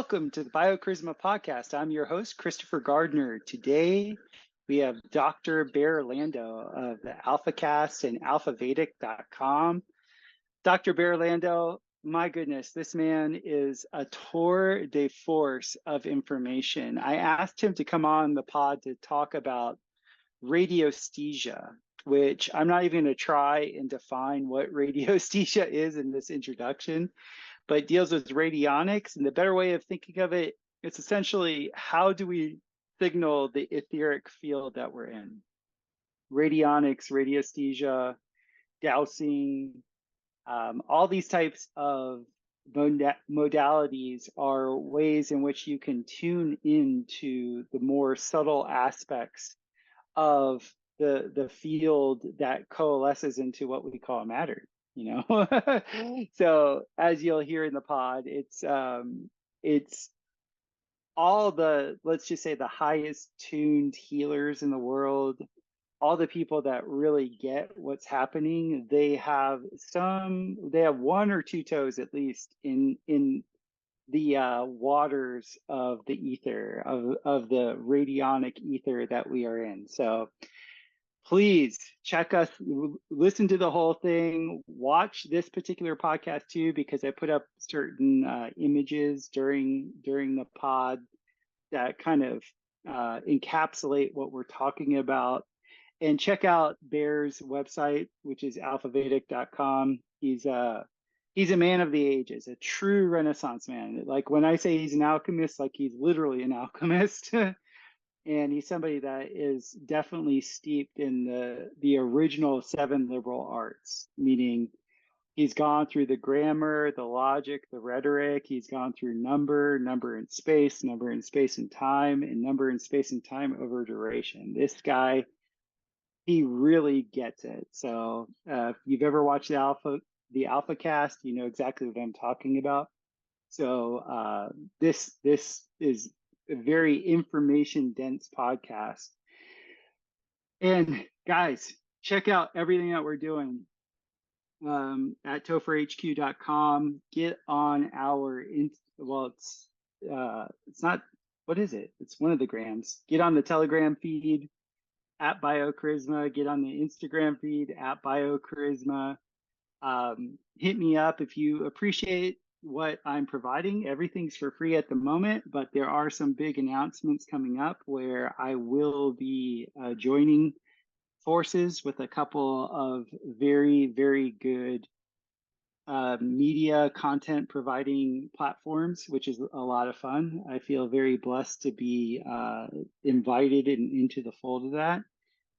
Welcome to the Biocharisma podcast. I'm your host, Christopher Gardner. Today, we have Dr. Barre Lando of the Alfacast and AlfaVedic.com. Dr. Barre Lando, my goodness, this man is a tour de force of information. I asked him to come on the pod to talk about radiesthesia, which I'm not even going to try and define what radiesthesia is in this introduction, but it deals with radionics. And the better way of thinking of it, it's essentially how do we signal the etheric field that we're in? Radionics, radiesthesia, dowsing, all these types of modalities are ways in which you can tune into the more subtle aspects of the field that coalesces into what we call matter. So as you'll hear in the pod, it's all the, let's just say, the highest tuned healers in the world, all the people that really get what's happening. They have one or two toes at least in the waters of the ether, of the radionic ether that we are in. So please check us, listen to the whole thing, watch this particular podcast too, because I put up certain images during the pod that kind of encapsulate what we're talking about. And check out Barre's website, which is alfavedic.com. He's a man of the ages, a true Renaissance man. Like when I say he's an alchemist, like he's literally an alchemist. And he's somebody that is definitely steeped in the original 7 liberal arts, meaning he's gone through the grammar, the logic, the rhetoric. He's gone through number in space and time, and number in space and time over duration. This guy, he really gets it. So if you've ever watched the Alfacast, you know exactly what I'm talking about. So this is a very information dense podcast. And guys, check out everything that we're doing at topherhq.com. Get on our it's not, what is it? It's one of the grams. Get on the Telegram feed at Biocharisma. Get on the Instagram feed at Biocharisma. Hit me up if you appreciate what I'm providing. Everything's for free at the moment, but there are some big announcements coming up where I will be joining forces with a couple of very, very good media content providing platforms, which is a lot of fun. I feel very blessed to be invited into the fold of that.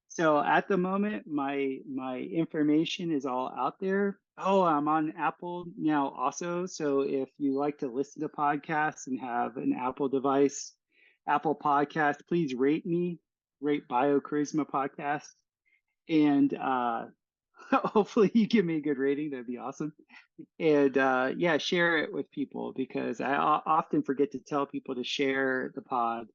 So at the moment, my information is all out there. Oh, I'm on Apple now also. So if you like to listen to podcasts and have an Apple device, Apple Podcast, please rate Biocharisma Podcast. And hopefully you give me a good rating. That'd be awesome. And yeah, share it with people, because I often forget to tell people to share the pod.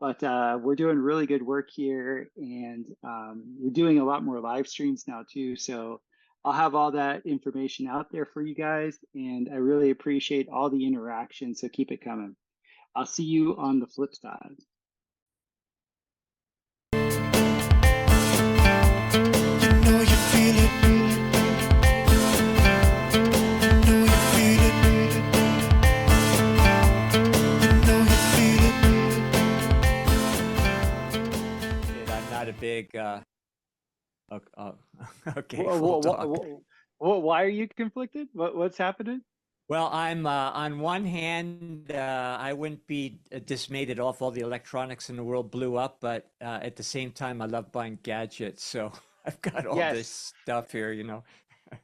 But we're doing really good work here, and we're doing a lot more live streams now too. So I'll have all that information out there for you guys, and I really appreciate all the interaction. So keep it coming. I'll see you on the flip side. A big okay. Why are you conflicted? What's happening? Well, I'm on one hand, I wouldn't be dismayed at all if all the electronics in the world blew up, but at the same time, I love buying gadgets, so I've got all this stuff here, you know.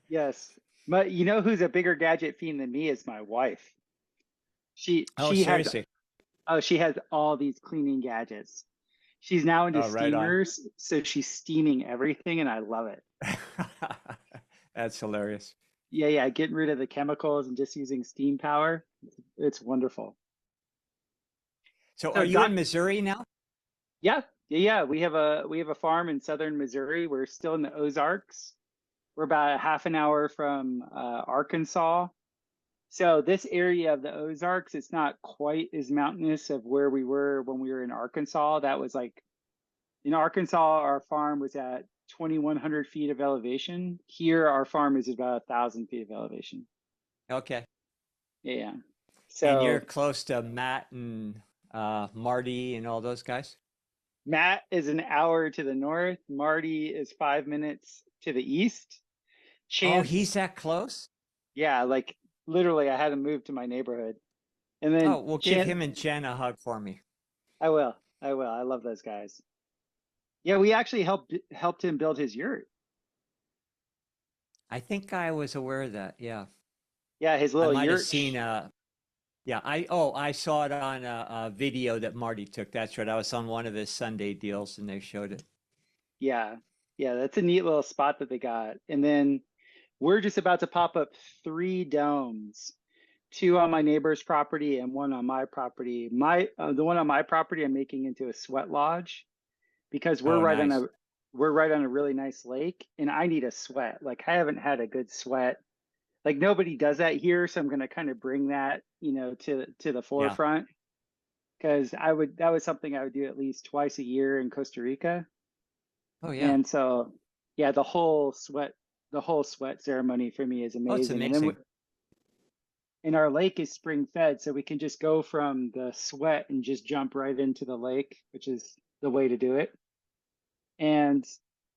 Yes, but you know who's a bigger gadget fiend than me is my wife. She seriously? She has all these cleaning gadgets. She's now into steamers, so she's steaming everything, and I love it. That's hilarious. Yeah, getting rid of the chemicals and just using steam power. It's wonderful. So are you in Missouri now? Yeah. We have a farm in southern Missouri. We're still in the Ozarks. We're about a half an hour from Arkansas. So this area of the Ozarks, it's not quite as mountainous of where we were when we were in Arkansas. That was like in Arkansas, our farm was at 2,100 feet of elevation. Here, our farm is about 1,000 feet of elevation. Okay. Yeah. And you're So close to Matt and Marty and all those guys? Matt is an hour to the north. Marty is 5 minutes to the east. Oh, Chance, he's that close? yeah, like literally, I had to move to my neighborhood. And then Oh, well, give Chance, him and Jen a hug for me. I will. I will. I love those guys. Yeah, we actually helped him build his yurt. I think I was aware of that. Yeah. Yeah, his I little might have yurt. seen yeah, I saw it on a video that Marty took. That's right. I was on one of his Sunday deals and they showed it. Yeah. Yeah, that's a neat little spot that they got. And then we're just about to pop up 3 domes, two on my neighbor's property and one on my property. The one on my property I'm making into a sweat lodge because Oh, nice. we're right on a really nice lake and I need a sweat. Like I haven't had a good sweat. Like nobody does that here, so I'm going to kind of bring that, to the Yeah. forefront because that was something I would do at least twice a year in Costa Rica. Oh, yeah. And so yeah, the whole sweat ceremony for me is Oh, it's amazing. And then amazing. and our lake is spring fed, so we can just go from the sweat and just jump right into the lake, which is the way to do it. And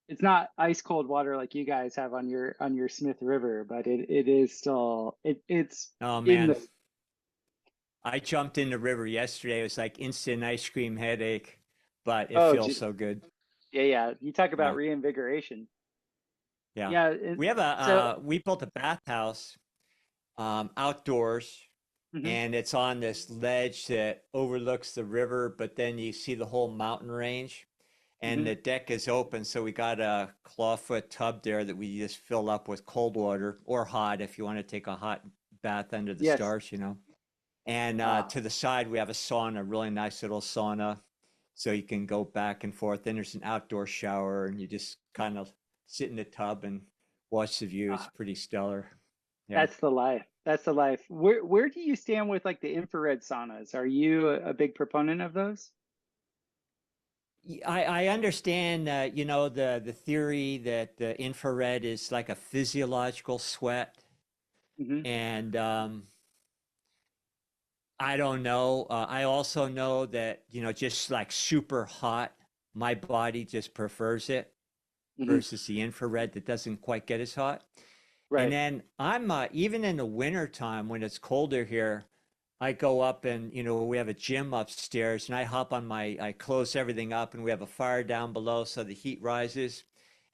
it's not ice cold water like you guys have on your Smith River, but it is still it's Oh, in man. the I jumped in the river yesterday. It was like instant ice cream headache, but it oh feels so good. yeah, yeah. You talk about Yeah. reinvigoration. Yeah. Yeah, We have so we built a bathhouse outdoors, mhm, and it's on this ledge that overlooks the river, but then you see the whole mountain range, and mhm, the deck is open. So we got a clawfoot tub there that we just fill up with cold water or hot if you want to take a hot bath under the yes. stars, you know. And Ah, to the side, we have a sauna, a really nice little sauna. So you can go back and forth. Then there's an outdoor shower, and you just kind of sit in the tub and watch the view. It's ah, pretty stellar. Yeah. that's the life. That's the life. Where do you stand with like the infrared saunas? Are you a big proponent of those? I understand, you know, the theory that the infrared is like a physiological sweat, Hmm. and I don't know. I also know that, you know, just like super hot, my body just prefers it Hmm. versus the infrared that doesn't quite get as hot. And Right. then I'm even in the winter time when it's colder here, I go up and, you know, we have a gym upstairs and I close everything up and we have a fire down below so the heat rises.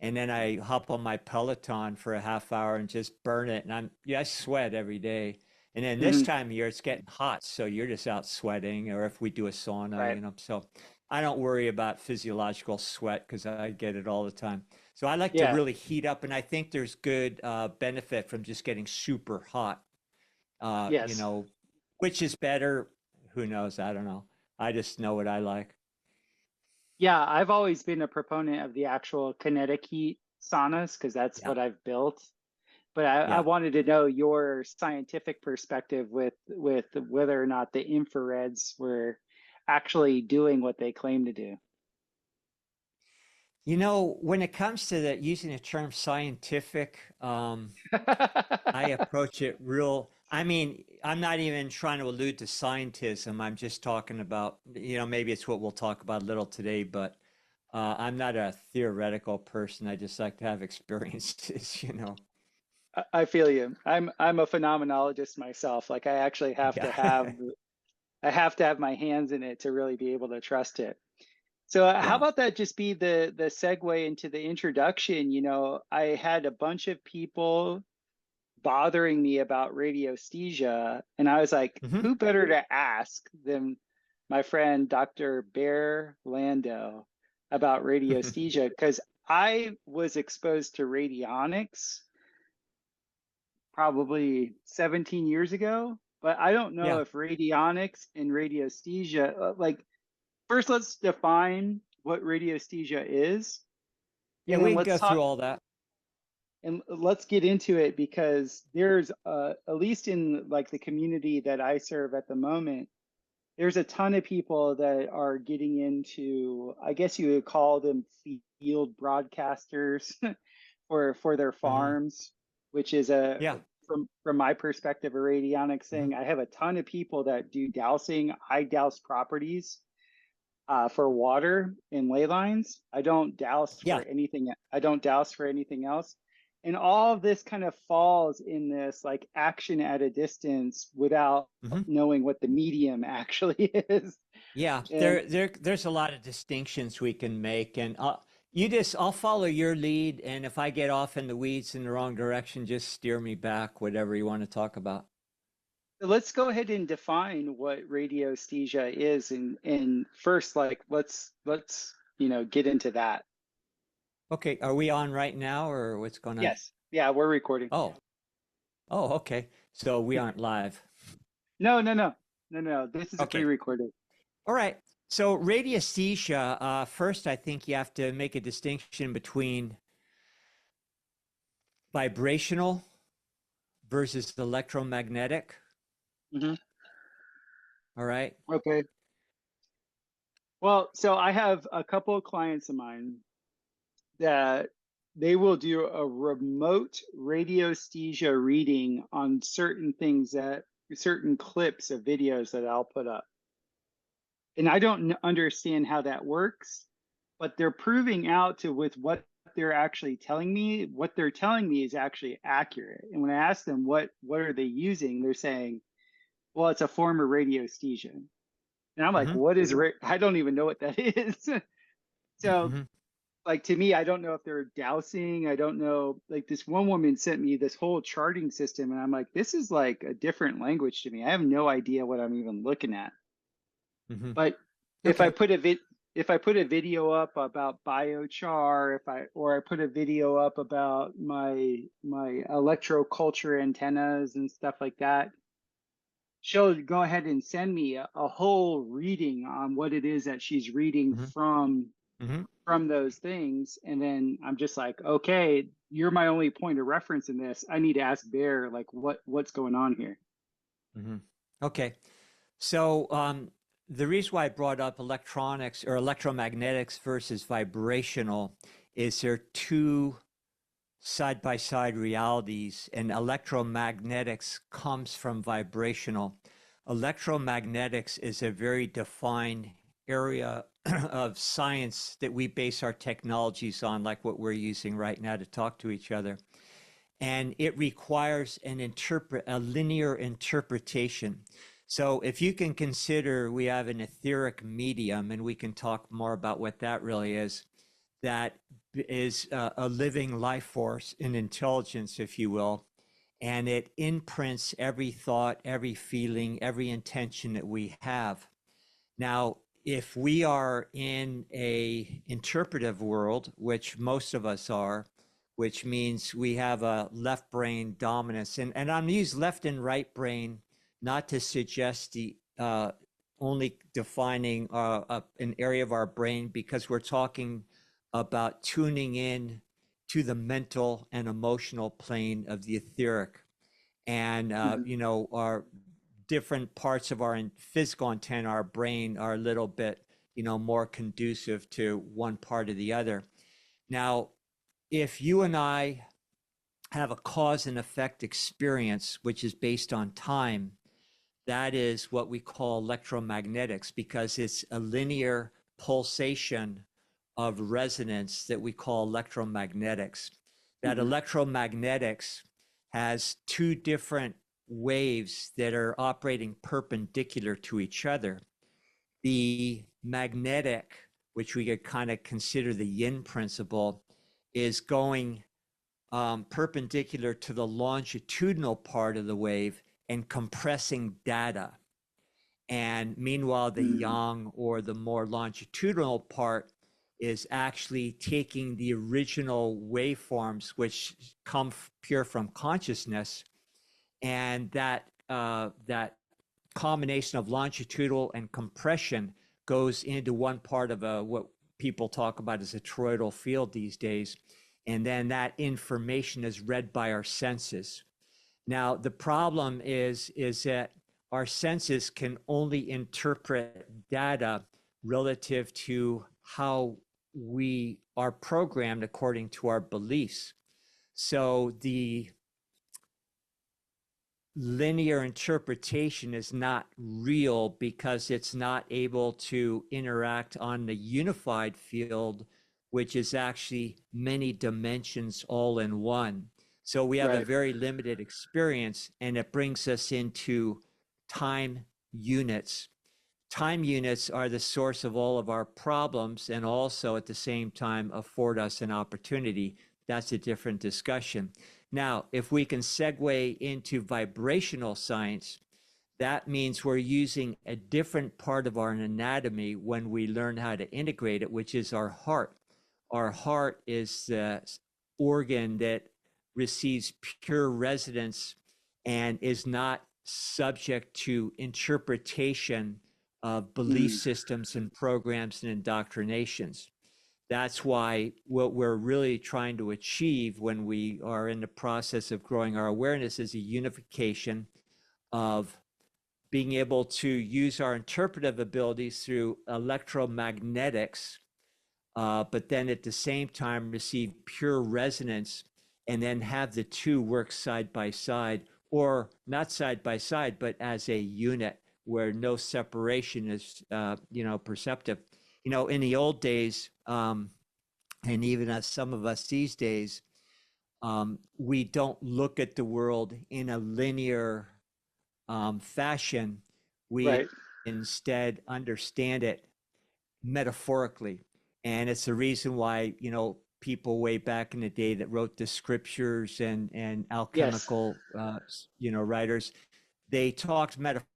And then I hop on my Peloton for a half hour and just burn it. And yeah, I sweat every day. And then this Hmm. time of year, it's getting hot. So you're just out sweating, or if we do a sauna, Right. you know. So I don't worry about physiological sweat because I get it all the time. So I like to Yeah. really heat up. And I think there's good benefit from just getting super hot, you Yes. know, which is better? Who knows? I don't know. I just know what I like. Yeah, I've always been a proponent of the actual kinetic heat saunas because that's Yeah. what I've built. But I Yeah. wanted to know your scientific perspective with whether or not the infrareds were actually doing what they claim to do. You know, when it comes to the using the term scientific, I approach it real. I mean, I'm not even trying to allude to scientism. I'm just talking about, you know, maybe it's what we'll talk about a little today, but I'm not a theoretical person. I just like to have experiences, you know. I feel you. I'm a phenomenologist myself. Like I actually Yeah. have to have my hands in it to really be able to trust it. So how Yeah. about that just be the segue into the introduction? I had a bunch of people bothering me about radiosthesia, and I was like, Hmm. who better to ask than my friend Dr. Barre Lando about radiosthesia? Because I was exposed to radionics probably 17 years ago, but I don't know Yeah. if radionics and radiosthesia, like, first let's define what radiosthesia is, Yeah. and then We can let's go talk. through all that. And let's get into it because there's at least in like the community that I serve at the moment, there's a ton of people that are getting into, I guess you would call them field broadcasters for their Hmm. farms, which is a Yeah. from my perspective a radionics Hmm. thing. I have a ton of people that do dowsing. I douse properties for water in ley lines. I don't douse for Yeah. anything. I don't douse for anything else. And all of this kind of falls in this like action at a distance without Hmm. knowing what the medium actually is. Yeah, And there's a lot of distinctions we can make, and I'll follow your lead, and if I get off in the weeds in the wrong direction, just steer me back, whatever you want to talk about. let's go ahead and define what radiosthesia is. And first, like let's get into that. Okay, are we on right now, or what's going on? Yes. Yeah, we're recording. Oh, oh, okay. So we aren't live. No, no, no, no, no. This is a Okay. pre-recorded. All right. So radiesthesia, first, I think you have to make a distinction between vibrational versus electromagnetic. Hmm. All right. Okay. Well, so I have a couple of clients of mine that they will do a remote radiosthesia reading on certain things that certain clips of videos that I'll put up. And I don't understand how that works, but they're proving out to with what they're actually telling me, what they're telling me is actually accurate. And when I ask them what are they using, they're saying, well, it's a form of radiosthesia. And I'm like, Hmm. what is I don't even know what that is. So Hmm. like to me, I don't know if they're dowsing. I don't know. Like this one woman sent me this whole charting system, and I'm like, this is like a different language to me. I have no idea what I'm even looking at. Hmm. But if I Okay. put a if I put a video up about biochar, if I or I put a video up about my electroculture antennas and stuff like that, she'll go ahead and send me a whole reading on what it is that she's reading Hmm. Hmm. from those things. And then I'm just like, okay, you're my only point of reference in this. I need to ask Bear like what's going on here. Hmm. Okay. So the reason why I brought up electronics or electromagnetics versus vibrational is they're two side-by-side realities, and electromagnetics comes from vibrational. Electromagnetics is a very defined area of science that we base our technologies on, like what we're using right now to talk to each other. And it requires a linear interpretation. So if you can consider we have an etheric medium, and we can talk more about what that really is, that is a living life force, an intelligence, if you will, and it imprints every thought, every feeling, every intention that we have. Now, if we are in a interpretive world, which most of us are, which means we have a left brain dominance, and I'm use left and right brain not to suggest the only defining an area of our brain, because we're talking about tuning in to the mental and emotional plane of the etheric, and Mhm. our different parts of our physical antenna, our brain, are a little bit more conducive to one part or the other. Now, if you and I have a cause and effect experience which is based on time, that is what we call electromagnetics, because it's a linear pulsation of resonance that we call electromagnetics. That Mhm. electromagnetics has two different waves that are operating perpendicular to each other. The magnetic, which we could kind of consider the yin principle, is going perpendicular to the longitudinal part of the wave and compressing data. And meanwhile, the Mhm. yang, or the more longitudinal part, is actually taking the original waveforms, which come pure from consciousness, and that combination of longitudinal and compression goes into one part of what people talk about as a toroidal field these days. And then that information is read by our senses. Now, the problem is that our senses can only interpret data relative to how we are programmed according to our beliefs. So the linear interpretation is not real because it's not able to interact on the unified field, which is actually many dimensions all in one. So we have a very limited experience, and it brings us into time units. Time units are the source of all of our problems, and also at the same time afford us an opportunity. That's a different discussion. Now, if we can segue into vibrational science, that means we're using a different part of our anatomy when we learn how to integrate it, which is our heart. Our heart is the organ that receives pure resonance and is not subject to interpretation of belief systems and programs and indoctrinations. That's why what we're really trying to achieve when we are in the process of growing our awareness is a unification of being able to use our interpretive abilities through electromagnetics, but then at the same time receive pure resonance and then have the two work side by side, or not side by side, but as a unit where no separation is, perceptive. In the old days, and even as some of us these days, we don't look at the world in a linear fashion. We instead understand it metaphorically. And it's the reason why, people way back in the day that wrote the scriptures and alchemical, writers, they talked metaphorically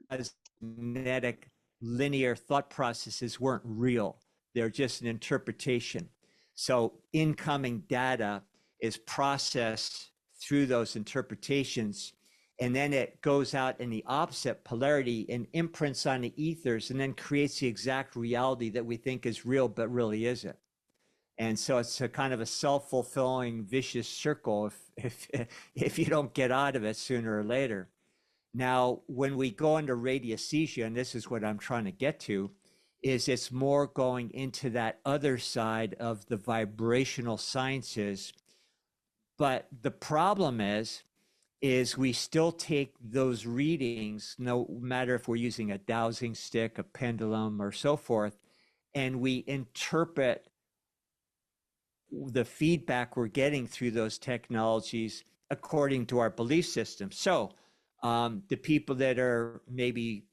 as magnetic linear thought processes weren't real. They're just an interpretation. So incoming data is processed through those interpretations, and then it goes out in the opposite polarity and imprints on the ethers and then creates the exact reality that we think is real but really isn't. And so it's a kind of a self-fulfilling vicious circle if you don't get out of it sooner or later. Now, when we go into radiesthesia, and this is what I'm trying to get to, is it's more going into that other side of the vibrational sciences. But the problem is we still take those readings, no matter if we're using a dowsing stick, a pendulum, or so forth, and we interpret the feedback we're getting through those technologies according to our belief system. So the people that are maybe,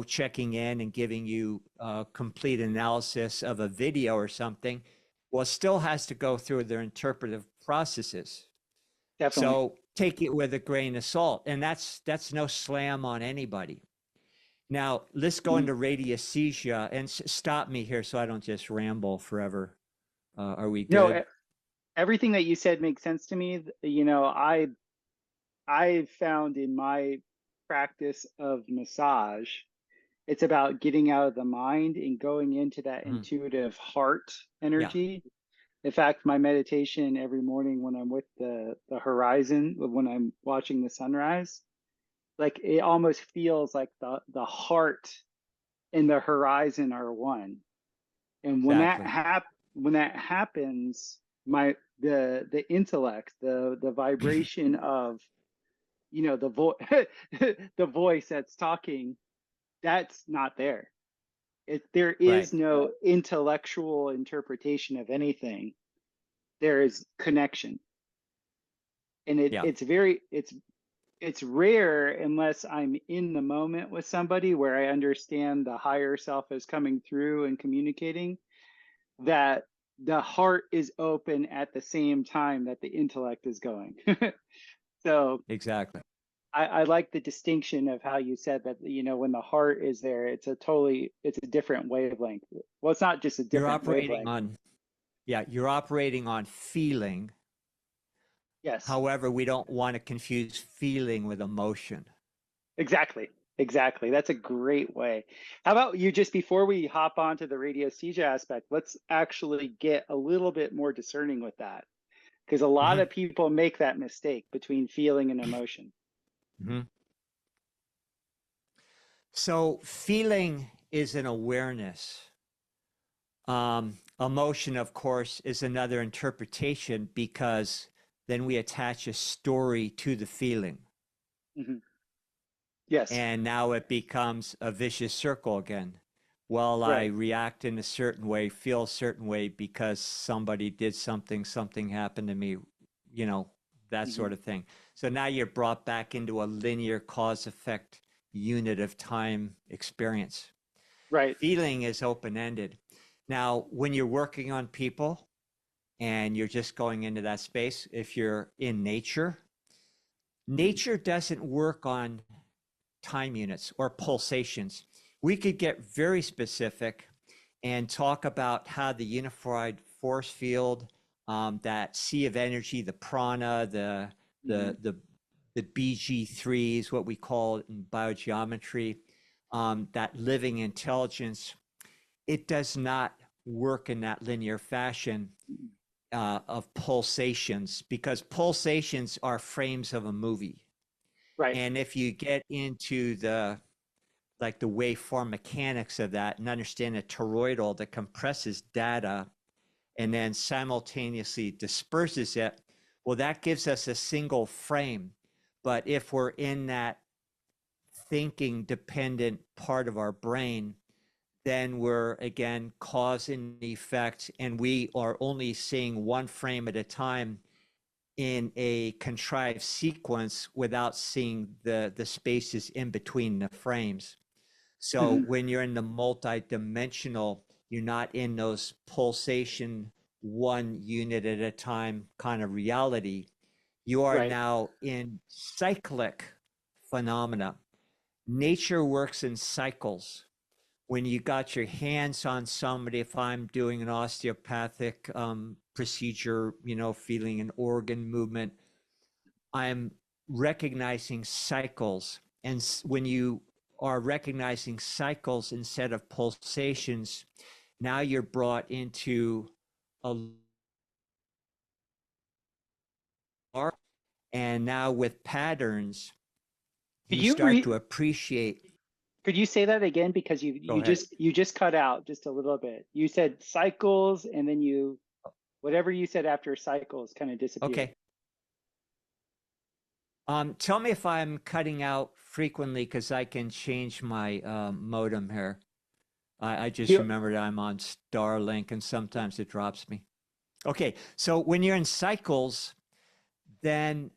checking in and giving you a complete analysis of a video or something, well, still has to go through their interpretive processes. Definitely. So take it with a grain of salt. And that's no slam on anybody. Now, let's go into radiesthesia, and stop me here so I don't just ramble forever. Are we good? No, everything that you said makes sense to me. I found in my practice of massage, it's about getting out of the mind and going into that intuitive heart energy. In fact, my meditation every morning when I'm with the horizon, when I'm watching the sunrise, like it almost feels like the heart and the horizon are one. And when when that happens, the intellect, the vibration of the voice that's talking, that's not there. There is no intellectual interpretation of anything. There is connection, and it's rare unless I'm in the moment with somebody where I understand the higher self is coming through and communicating, that the heart is open at the same time that the intellect is going. So exactly. I like the distinction of how you said that, when the heart is there, it's a different wavelength. Well, it's not just a different wavelength. You're operating on feeling. Yes. However, we don't want to confuse feeling with emotion. Exactly. Exactly. That's a great way. How about you, just before we hop onto the radiesthesia aspect, let's actually get a little bit more discerning with that. Because a lot Hmm. of people make that mistake between feeling and emotion. Hmm. So feeling is an awareness. Emotion, of course, is another interpretation because then we attach a story to the feeling. Hmm. Yes. And now it becomes a vicious circle again. Well, I Right. react in a certain way, feel a certain way because somebody did something, something happened to me, you know, that Hmm. sort of thing. So now you're brought back into a linear cause effect unit of time experience. Right. Feeling is open ended. Now, when you're working on people and you're just going into that space, if you're in nature, Hmm. nature doesn't work on time units or pulsations. We could get very specific and talk about how the unified force field, that sea of energy, the prana, Hmm. the the the BG3s, what we call it in biogeometry, that living intelligence, it does not work in that linear fashion of pulsations because pulsations are frames of a movie. Right. And if you get into the like the waveform mechanics of that and understand a toroidal that compresses data and then simultaneously disperses it, well, that gives us a single frame. But if we're in that thinking dependent part of our brain, then we're again cause and effect, and we are only seeing one frame at a time in a contrived sequence without seeing the spaces in between the frames. So Hmm. when you're in the multi-dimensional, you're not in those pulsation one unit at a time kind of reality. You are Right. now in cyclic phenomena. Nature works in cycles. When you got your hands on somebody, if I'm doing an osteopathic procedure, feeling an organ movement, I'm recognizing cycles. And when you are recognizing cycles instead of pulsations, now you're brought into a large, and now with patterns, Could you you start to appreciate. could you say that again? Because you Go you ahead. just you just cut out just a little bit. You said cycles, and then you whatever you said after cycles kind of disappeared. Okay. Tell me if I'm cutting out frequently because I can change my modem here. I just You remembered I'm on Starlink and sometimes it drops me. Okay, so when you're in cycles, then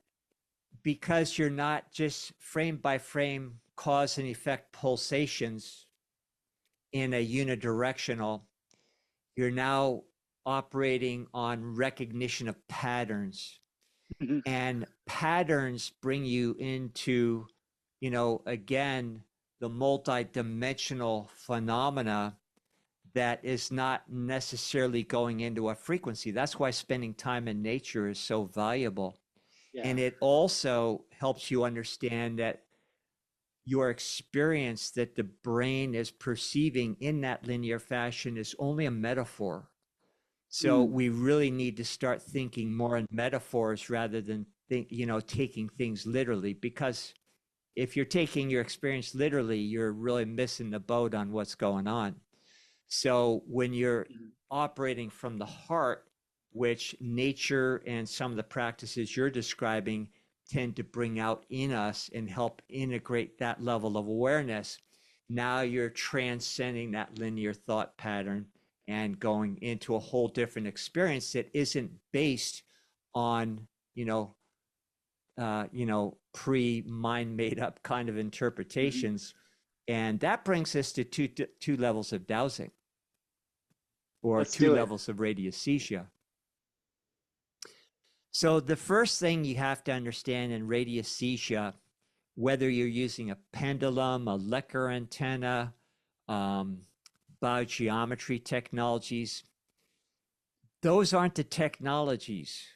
because you're not just frame by frame cause and effect pulsations in a unidirectional, you're now operating on recognition of patterns. Mhm. And patterns bring you into, again, the multidimensional phenomena that is not necessarily going into a frequency. That's why spending time in nature is so valuable. Yeah. And it also helps you understand that your experience that the brain is perceiving in that linear fashion is only a metaphor. So Mm. we really need to start thinking more in metaphors rather than taking things literally, because if you're taking your experience literally, you're really missing the boat on what's going on. So when you're Mhm. operating from the heart, which nature and some of the practices you're describing tend to bring out in us and help integrate that level of awareness, now you're transcending that linear thought pattern and going into a whole different experience that isn't based on, pre-mind made up kind of Mhm. interpretations. And that brings us to two levels of dowsing, or Let's two do it. levels of radiesthesia. So the first thing you have to understand in radiesthesia, whether you're using a pendulum, a Lecker antenna, um, biogeometry technologies, those aren't the technologies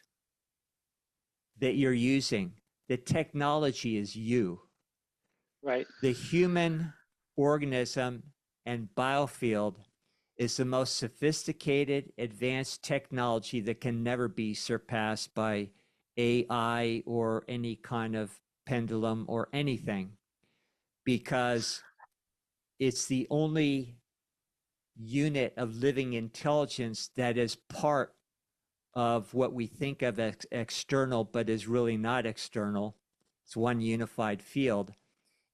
that you're using. The technology is you. Right. The human organism and biofield is the most sophisticated, advanced technology that can never be surpassed by AI or any kind of pendulum or anything, because it's the only unit of living intelligence that is part of what we think of as external, but is really not external. It's one unified field.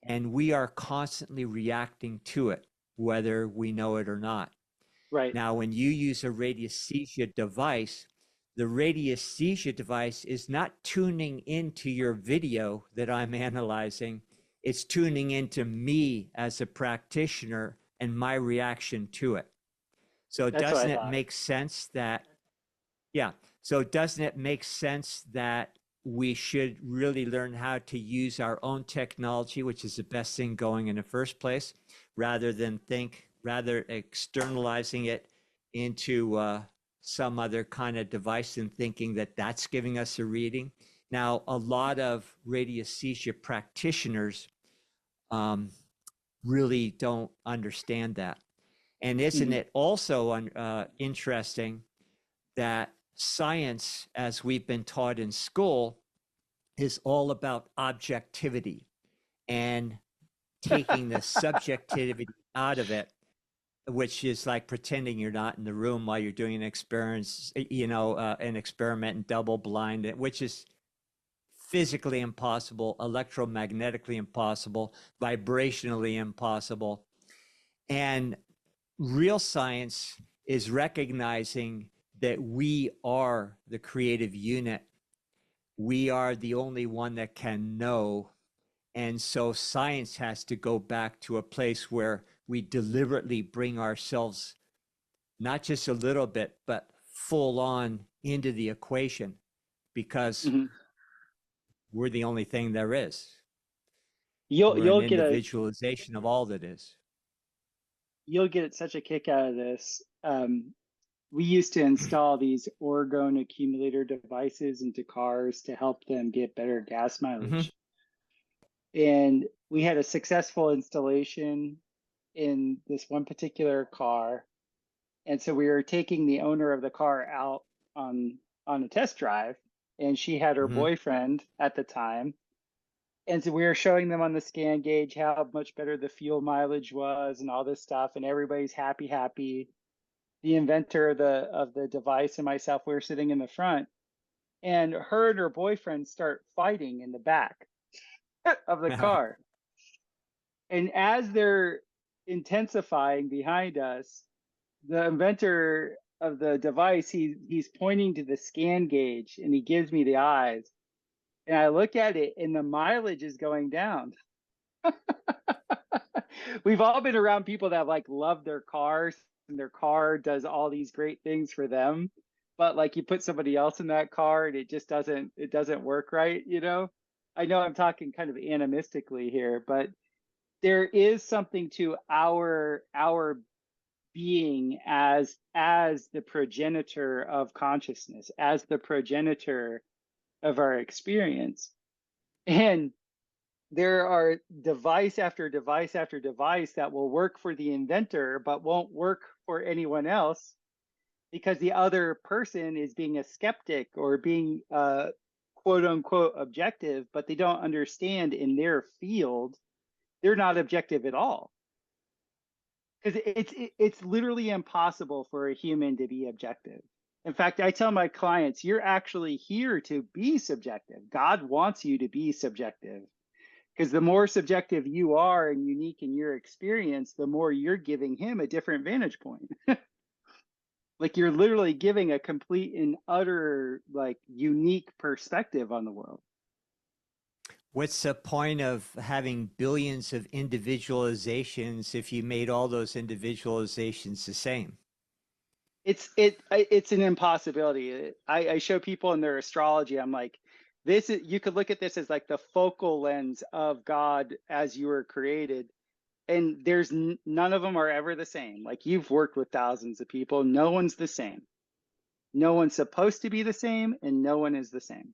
And we are constantly reacting to it, whether we know it or not. Right. Now, when you use a radiesthesia device, the radiesthesia device is not tuning into your video that I'm analyzing. It's tuning into me as a practitioner and my reaction to it. So That's what I doesn't it thought. make sense that, yeah, so doesn't it make sense that we should really learn how to use our own technology, which is the best thing going in the first place, rather externalizing it into some other kind of device and thinking that that's giving us a reading. Now, a lot of radiesthesia practitioners really don't understand that. And isn't Mhm. it also interesting that science, as we've been taught in school, is all about objectivity and taking the subjectivity out of it, which is like pretending you're not in the room while you're doing an experience, an experiment in double blind, which is physically impossible, electromagnetically impossible, vibrationally impossible. And real science is recognizing that we are the creative unit. We are the only one that can know. And so science has to go back to a place where we deliberately bring ourselves not just a little bit, but full on into the equation, because Mhm. we're the only thing there is. You'll We're an you'll get a individualization of all that is. you'll get such a kick out of this. We used to install these orgone accumulator devices into cars to help them get better gas Mm-hmm. mileage. And we had a successful installation in this one particular car. And so we were taking the owner of the car out on a test drive, and she had her Mm-hmm. boyfriend at the time. And so we were showing them on the scan gauge how much better the fuel mileage was and all this stuff, and everybody's happy. The inventor of the device and myself, we were sitting in the front, and her and her boyfriend start fighting in the back of the car. And as they're intensifying behind us, the inventor of the device, he's pointing to the scan gauge and he gives me the eyes. And I look at it and the mileage is going down. We've all been around people that like love their cars and their car does all these great things for them. But like you put somebody else in that car and it doesn't work right, you know? I know I'm talking kind of animistically here, but there is something to our being as the progenitor of consciousness, as the progenitor of our experience. And there are device after device after device that will work for the inventor but won't work for anyone else because the other person is being a skeptic or being quote unquote objective, but they don't understand in their field they're not objective at all, because it's literally impossible for a human to be objective. In fact, I tell my clients, you're actually here to be subjective. God wants you to be subjective, because the more subjective you are and unique in your experience, the more you're giving him a different vantage point. Like you're literally giving a complete and utter, like, unique perspective on the world. What's the point of having billions of individualizations if you made all those individualizations the same? It's an impossibility. I show people in their astrology, I'm like, this is, you could look at this as like the focal lens of God as you were created, and there's none of them are ever the same. Like, you've worked with thousands of people, no one's the same. No one's supposed to be the same, and no one is the same.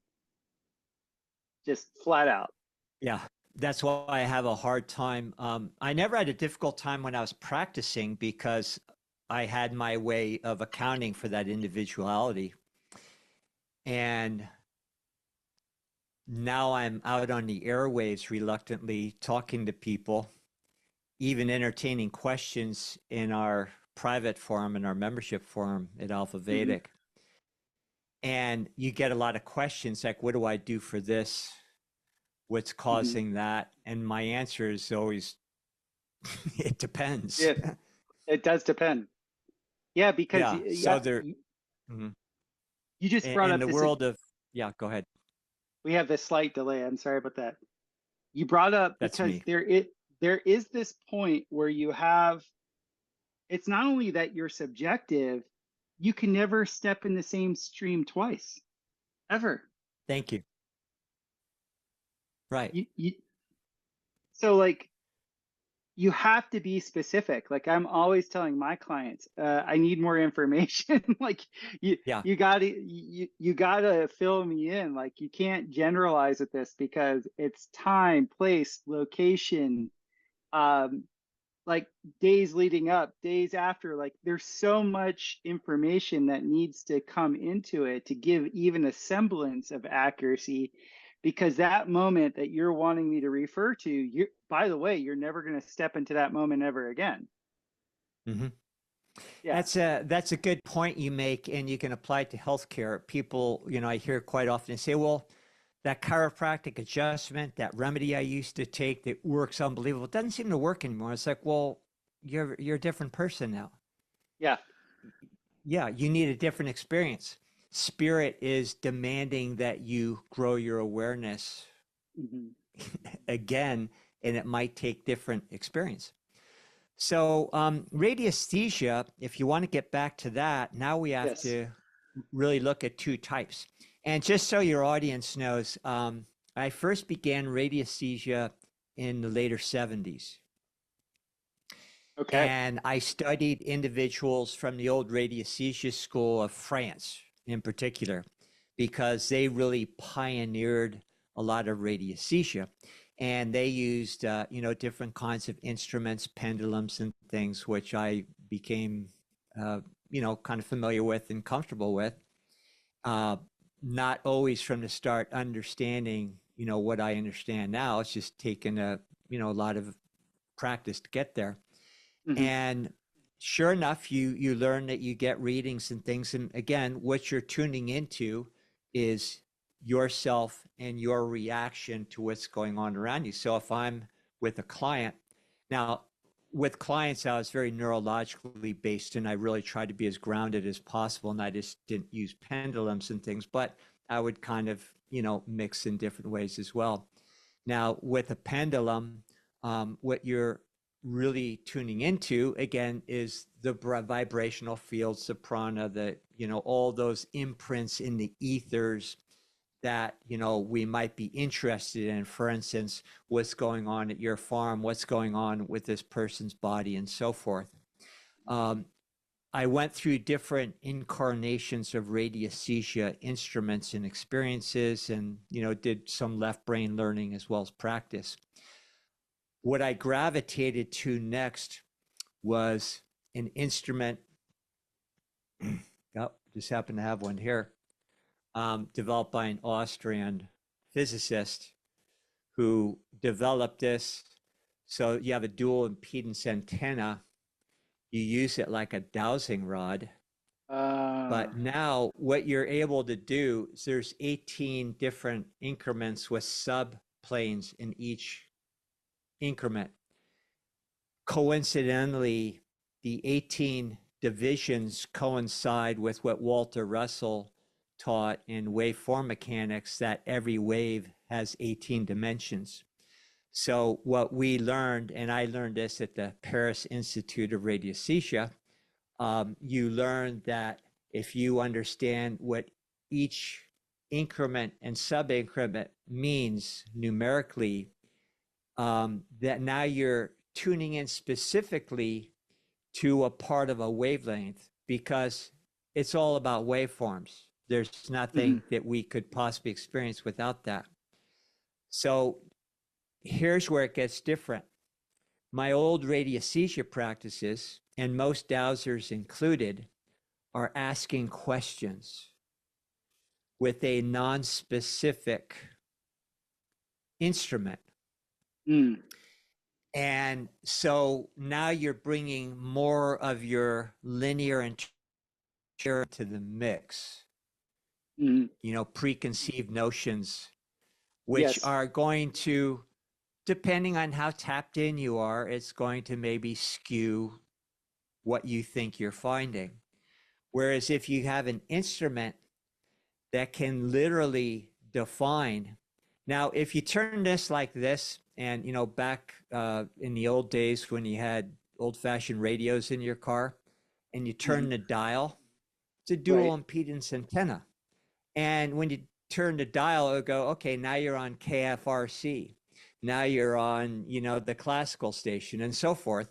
Just flat out. Yeah. That's why I have a hard time. I never had a difficult time when I was practicing because I had my way of accounting for that individuality. And now I'm out on the airwaves reluctantly talking to people, even entertaining questions in our private forum and our membership forum at Alfa Hmm. Vedic. And you get a lot of questions like, what do I do for this? What's Hmm. causing that? And my answer is always, it depends. Yeah, it does depend. Yeah, because Yeah. So yeah, there, mhm. you just brought In up the this. world of, yeah, go ahead. We have this slight delay. I'm sorry about that. You brought up That's because me. there is this point where you have, it's not only that you're subjective, you can never step in the same stream twice, ever. Thank you. Right. You so like you have to be specific. Like I'm always telling my clients, I need more information. Like you Yeah. you gotta fill me in. Like you can't generalize with this because it's time, place, location, um, like days leading up, days after. Like there's so much information that needs to come into it to give even a semblance of accuracy. Because that moment that you're wanting me to refer to, you, by the way, you're never going to step into that moment ever again. Hmm. Yeah. That's a good point you make, and you can apply it to healthcare. People, I hear quite often say, "Well, that chiropractic adjustment, that remedy I used to take that works unbelievable, it doesn't seem to work anymore." It's like, well, you're a different person now. Yeah. Yeah, you need a different experience. Spirit is demanding that you grow your awareness Hmm. again, and it might take different experience. So, radiesthesia, if you want to get back to that, now we have Yes. to really look at two types. And just so your audience knows, I first began radiesthesia in the later 70s. Okay. And I studied individuals from the old radiesthesia school of France in particular, because they really pioneered a lot of radiesthesia. And they used, different kinds of instruments, pendulums, and things, which I became, kind of familiar with and comfortable with. Uh, Not always from the start understanding, what I understand now. It's just taken a lot of practice to get there. Hmm. And sure enough, you learn that you get readings and things. And again, what you're tuning into is yourself and your reaction to what's going on around you. So if I'm with a client, now with clients, I was very neurologically based and I really tried to be as grounded as possible. And I just didn't use pendulums and things, but I would kind of, mix in different ways as well. Now, with a pendulum, what you're really tuning into again is the vibrational fields, the prana, all those imprints in the ethers that we might be interested in. For instance, what's going on at your farm, what's going on with this person's body, and so forth. Um, I went through different incarnations of radiesthesia instruments and experiences, and did some left brain learning as well as practice. What I gravitated to next was an instrument. Oh, just happen to have one here, developed by an Austrian physicist who developed this. So you have a dual impedance antenna. You use it like a dowsing rod. Uh, But now what you're able to do is there's 18 different increments with subplanes in each increment. Coincidentally, the 18 divisions coincide with what Walter Russell taught in waveform mechanics, that every wave has 18 dimensions. So what we learned, and I learned this at the Paris Institute of Radiesthesia, you learn that if you understand what each increment and sub-increment means numerically, that now you're tuning in specifically to a part of a wavelength, because it's all about waveforms. There's mhm. nothing that we could possibly experience without that. So here's where it gets different. My old radiesthesia practices, and most dowsers included, are asking questions with a non-specific instrument. Mm. And so now you're bringing more of your linear and to the mix, preconceived notions, which are going to, depending on how tapped in you are, it's going to maybe skew what you think you're finding. Whereas if you have an instrument that can literally define, now if you turn this like this, and back in the old days when you had old-fashioned radios in your car, and you turn the dial, it's a dual impedance antenna. And when you turn the dial, it'll go, okay, now you're on KFRC. Now you're on, the classical station and so forth.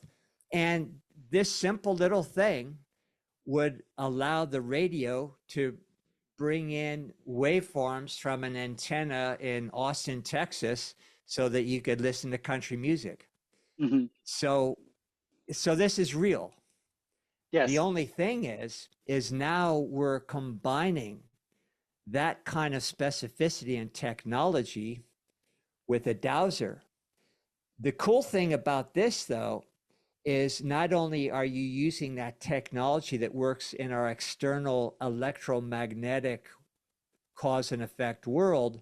And this simple little thing would allow the radio to bring in waveforms from an antenna in Austin, Texas, so that you could listen to country music. Mm-hmm. So this is real. Yes. The only thing is now we're combining that kind of specificity and technology with a dowser. The cool thing about this, though, is not only are you using that technology that works in our external electromagnetic cause and effect world,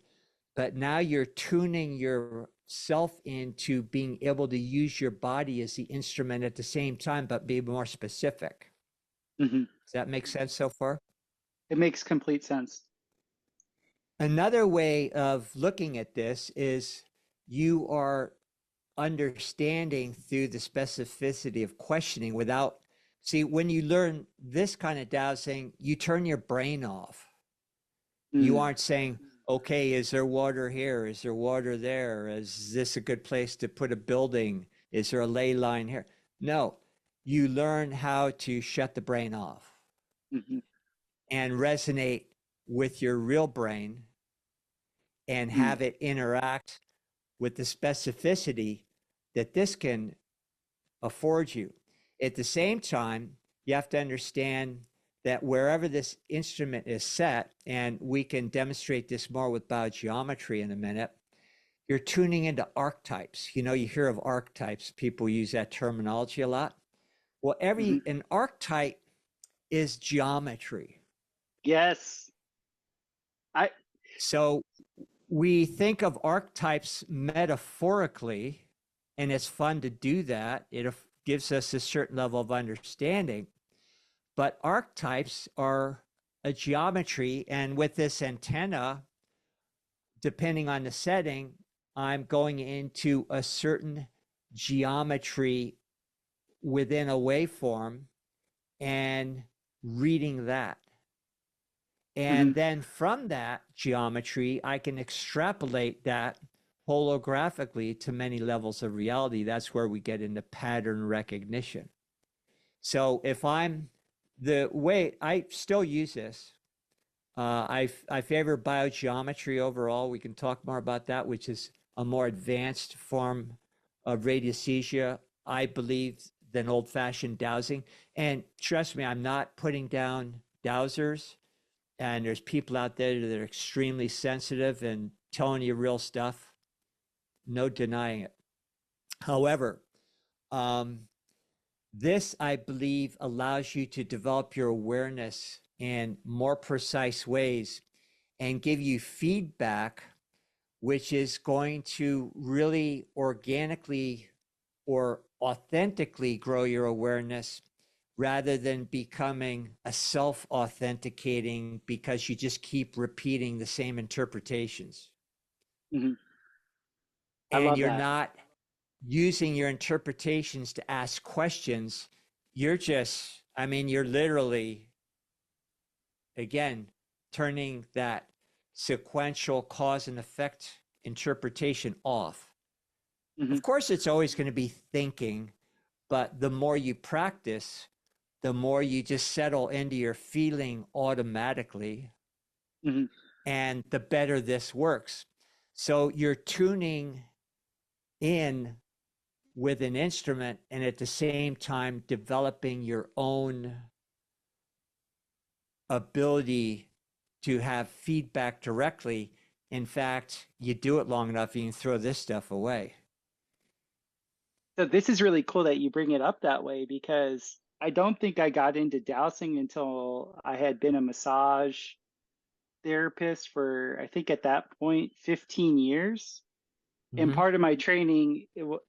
but now you're tuning yourself into being able to use your body as the instrument at the same time, but be more specific. Mm-hmm. Does that make sense so far? It makes complete sense. Another way of looking at this is you are understanding through the specificity of questioning without, see, when you learn this kind of dowsing, you turn your brain off. You aren't saying, okay, is there water here? Is there water there? Is this a good place to put a building? Is there a ley line here? No, you learn how to shut the brain off and resonate with your real brain and have it interact with the specificity that this can afford you. At the same time, you have to understand that wherever this instrument is set, and we can demonstrate this more with biogeometry in a minute, you're tuning into archetypes. You hear of archetypes. People use that terminology a lot. Well, an archetype is geometry. Yes. So we think of archetypes metaphorically, and it's fun to do that. It gives us a certain level of understanding. But archetypes are a geometry, and with this antenna, depending on the setting, I'm going into a certain geometry within a waveform and reading that. And then from that geometry, I can extrapolate that holographically to many levels of reality. That's where we get into pattern recognition. So if the way I still use this, I favor biogeometry overall. We can talk more about that, which is a more advanced form of radiesthesia, I believe, than old-fashioned dowsing. And trust me, I'm not putting down dowsers. And there's people out there that are extremely sensitive and telling you real stuff. No denying it. However, this, I believe, allows you to develop your awareness in more precise ways and give you feedback, which is going to really organically or authentically grow your awareness rather than becoming a self-authenticating because you just keep repeating the same interpretations. And you're not using your interpretations to ask questions. You're literally, again, turning that sequential cause and effect interpretation off. Of course, it's always going to be thinking, but the more you practice, the more you just settle into your feeling automatically, and the better this works. So you're tuning in with an instrument and at the same time developing your own ability to have feedback directly. In fact, you do it long enough, you can throw this stuff away. So this is really cool that you bring it up that way, because I don't think I got into dowsing until I had been a massage therapist for, I think at that point, 15 years. And part of my training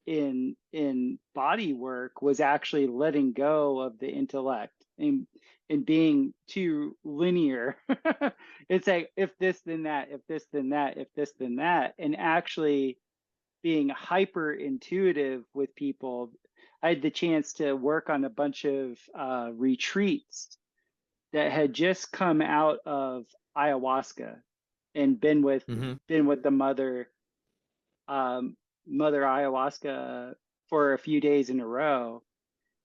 in body work was actually letting go of the intellect and being too linear. It's like, if this, then that, if this, then that, if this, then that, and actually being hyper intuitive with people. I had the chance to work on a bunch of retreats that had just come out of ayahuasca and been with the mother ayahuasca for a few days in a row.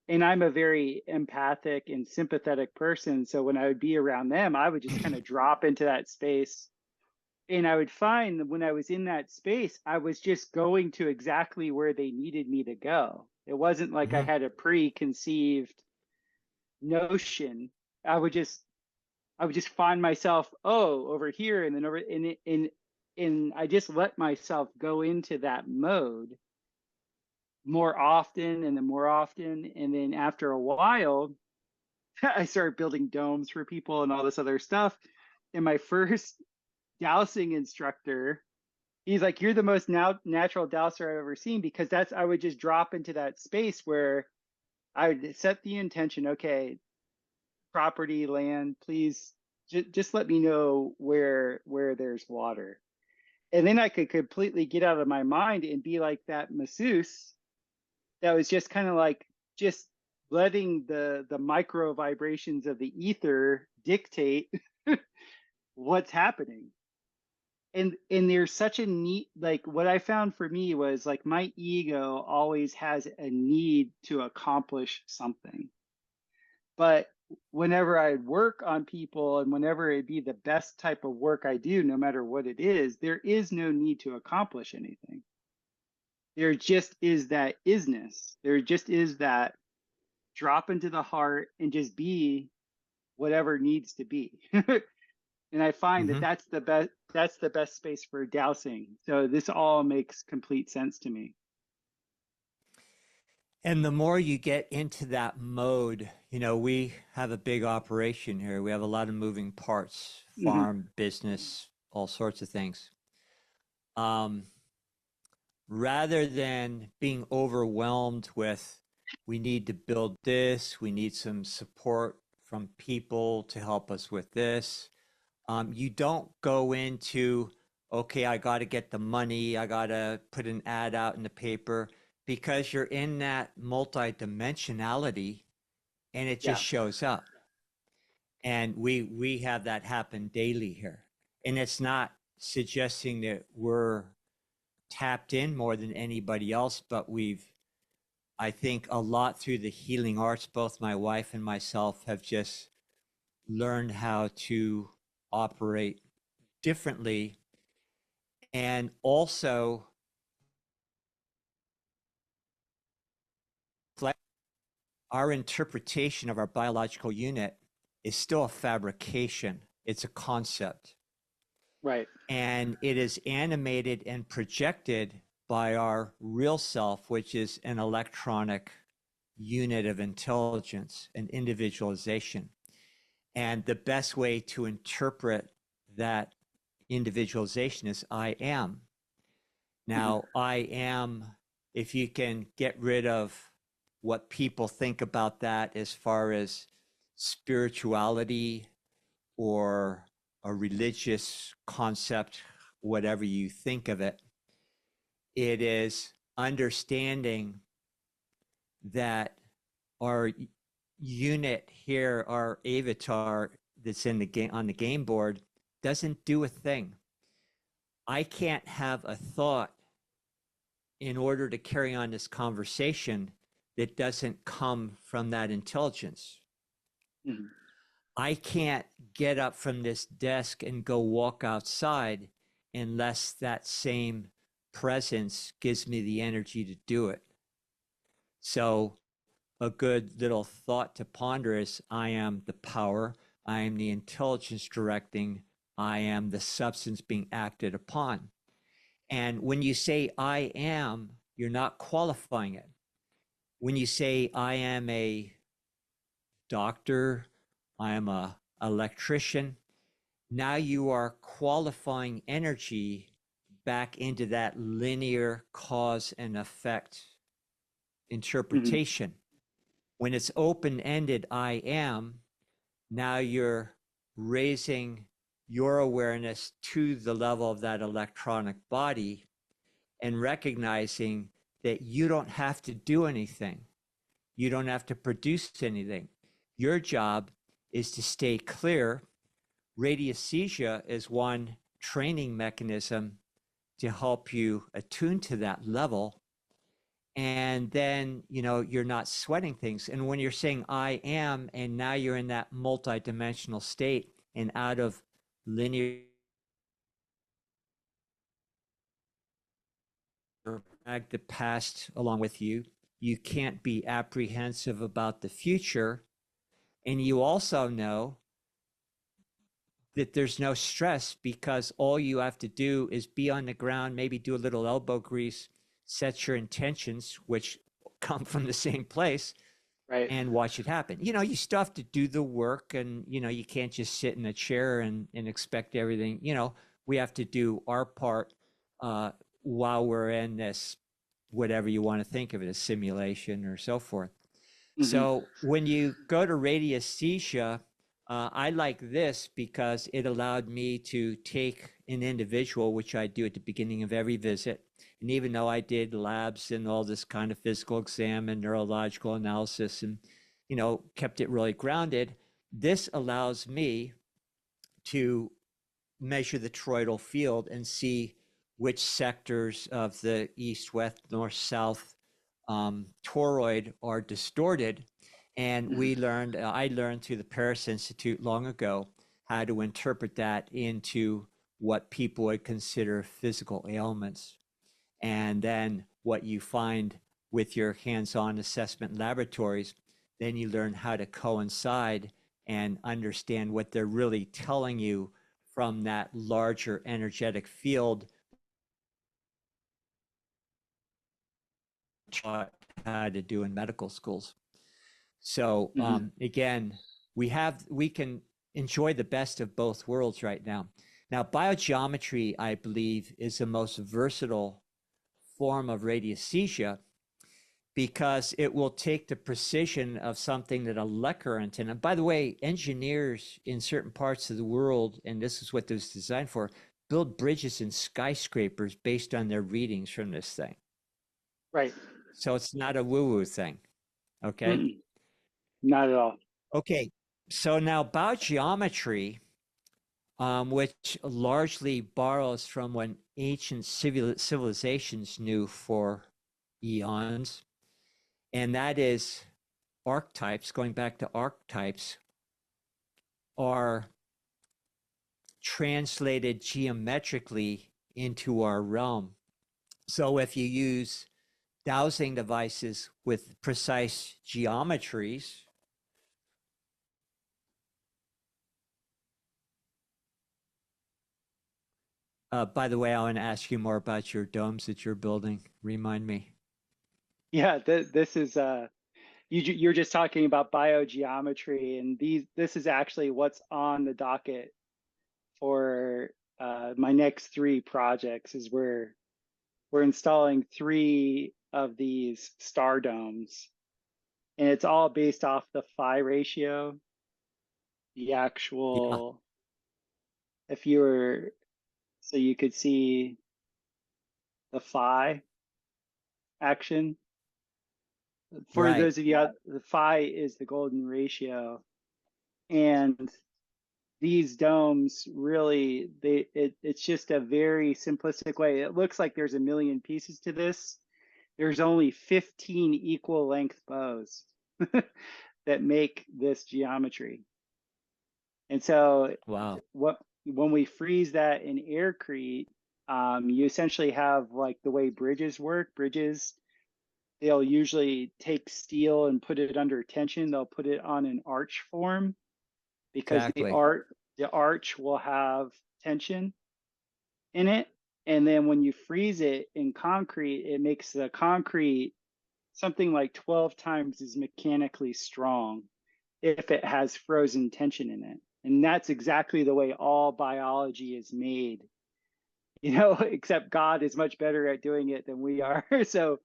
And I'm a very empathic and sympathetic person, so when I would be around them, I would just kind of drop into that space. And I would find that when I was in that space, I was just going to exactly where they needed me to go. It wasn't like I had a preconceived notion. I would just find myself, oh, over here, and then over, and I just let myself go into that mode more often and then more often. And then after a while, I started building domes for people and all this other stuff. And my first dowsing instructor, he's like, "You're the most natural dowser I've ever seen," because I would just drop into that space where I would set the intention, okay, property, land, please just let me know where there's water. And then I could completely get out of my mind and be like that masseuse that was just kind of like just letting the micro vibrations of the ether dictate what's happening. And there's such a neat, like, what I found for me was like my ego always has a need to accomplish something. But whenever I work on people and whenever it be the best type of work I do, no matter what it is, there is no need to accomplish anything. There just is that isness. There just is that drop into the heart and just be whatever needs to be. And I find that that's the best space for dowsing. So this all makes complete sense to me. And the more you get into that mode, you know, we have a big operation here. We have a lot of moving parts, farm, business, all sorts of things. Rather than being overwhelmed with, we need to build this, we need some support from people to help us with this. You don't go into, okay, I got to get the money, I got to put an ad out in the paper, because you're in that multi-dimensionality and it just shows up. And we have that happen daily here. And it's not suggesting that we're tapped in more than anybody else, but I think a lot through the healing arts, both my wife and myself have just learned how to operate differently. And also, our interpretation of our biological unit is still a fabrication. It's a concept. Right. And it is animated and projected by our real self, which is an electronic unit of intelligence and individualization. And the best way to interpret that individualization is I am. Now, I am, if you can get rid of what people think about that as far as spirituality or a religious concept, whatever you think of it, it is understanding that our unit here, our avatar that's in the game on the game board, doesn't do a thing. I can't have a thought in order to carry on this conversation that doesn't come from that intelligence. I can't get up from this desk and go walk outside unless that same presence gives me the energy to do it. So a good little thought to ponder is I am the power, I am the intelligence directing, I am the substance being acted upon. And when you say I am, you're not qualifying it. When you say I am a doctor, I am a electrician, now you are qualifying energy back into that linear cause and effect interpretation. When it's open-ended I am, now you're raising your awareness to the level of that electronic body and recognizing that you don't have to do anything. You don't have to produce anything. Your job is to stay clear. Radiesthesia is one training mechanism to help you attune to that level. And then, you know, you're not sweating things. And when you're saying I am, and now you're in that multidimensional state and out of linear, drag the past along with you. You can't be apprehensive about the future. And you also know that there's no stress because all you have to do is be on the ground, maybe do a little elbow grease, set your intentions, which come from the same place, Right. and watch it happen. You know, you still have to do the work, and, you know, you can't just sit in a chair and expect everything. You know, we have to do our part while we're in this, whatever you want to think of it, a simulation or so forth. So when you go to radiesthesia, I like this because it allowed me to take an individual, which I do at the beginning of every visit. And even though I did labs and all this kind of physical exam and neurological analysis and, you know, kept it really grounded, this allows me to measure the toroidal field and see which sectors of the east, west, north, south toroid are distorted. And we learned, I learned through the Paris Institute long ago how to interpret that into what people would consider physical ailments. And then what you find with your hands-on assessment laboratories, then you learn how to coincide and understand what they're really telling you from that larger energetic field taught how to do in medical schools. So again, we can enjoy the best of both worlds right now. Now, biogeometry, I believe, is the most versatile form of radiesthesia because it will take the precision of something that a Lecker antenna. And by the way, engineers in certain parts of the world, and this is what it was designed for, build bridges and skyscrapers based on their readings from this thing. Right. So it's not a woo-woo thing. Okay. Not at all. Okay. So now biogeometry, which largely borrows from what ancient civilizations knew for eons, and that is archetypes, going back to archetypes, are translated geometrically into our realm. So if you use dowsing devices with precise geometries, by the way, I want to ask you more about your domes that you're building. Remind me. Yeah, this is you're just talking about biogeometry, and this is actually what's on the docket for my next 3 projects. Is we're installing 3 of these star domes, and it's all based off the phi ratio. The actual, if you were, so you could see the phi action. For those of you out, the phi is the golden ratio, and these domes really, it's just a very simplistic way. It looks like there's a million pieces to this. There's only 15 equal length bows that make this geometry. And so Wow. when we freeze that in aircrete, You essentially have like the way bridges work. Bridges, they'll usually take steel and put it under tension. They'll put it on an arch form because Exactly. the arch will have tension in it. And then when you freeze it in concrete, it makes the concrete something like 12 times as mechanically strong if it has frozen tension in it. And that's exactly the way all biology is made, except God is much better at doing it than we are. So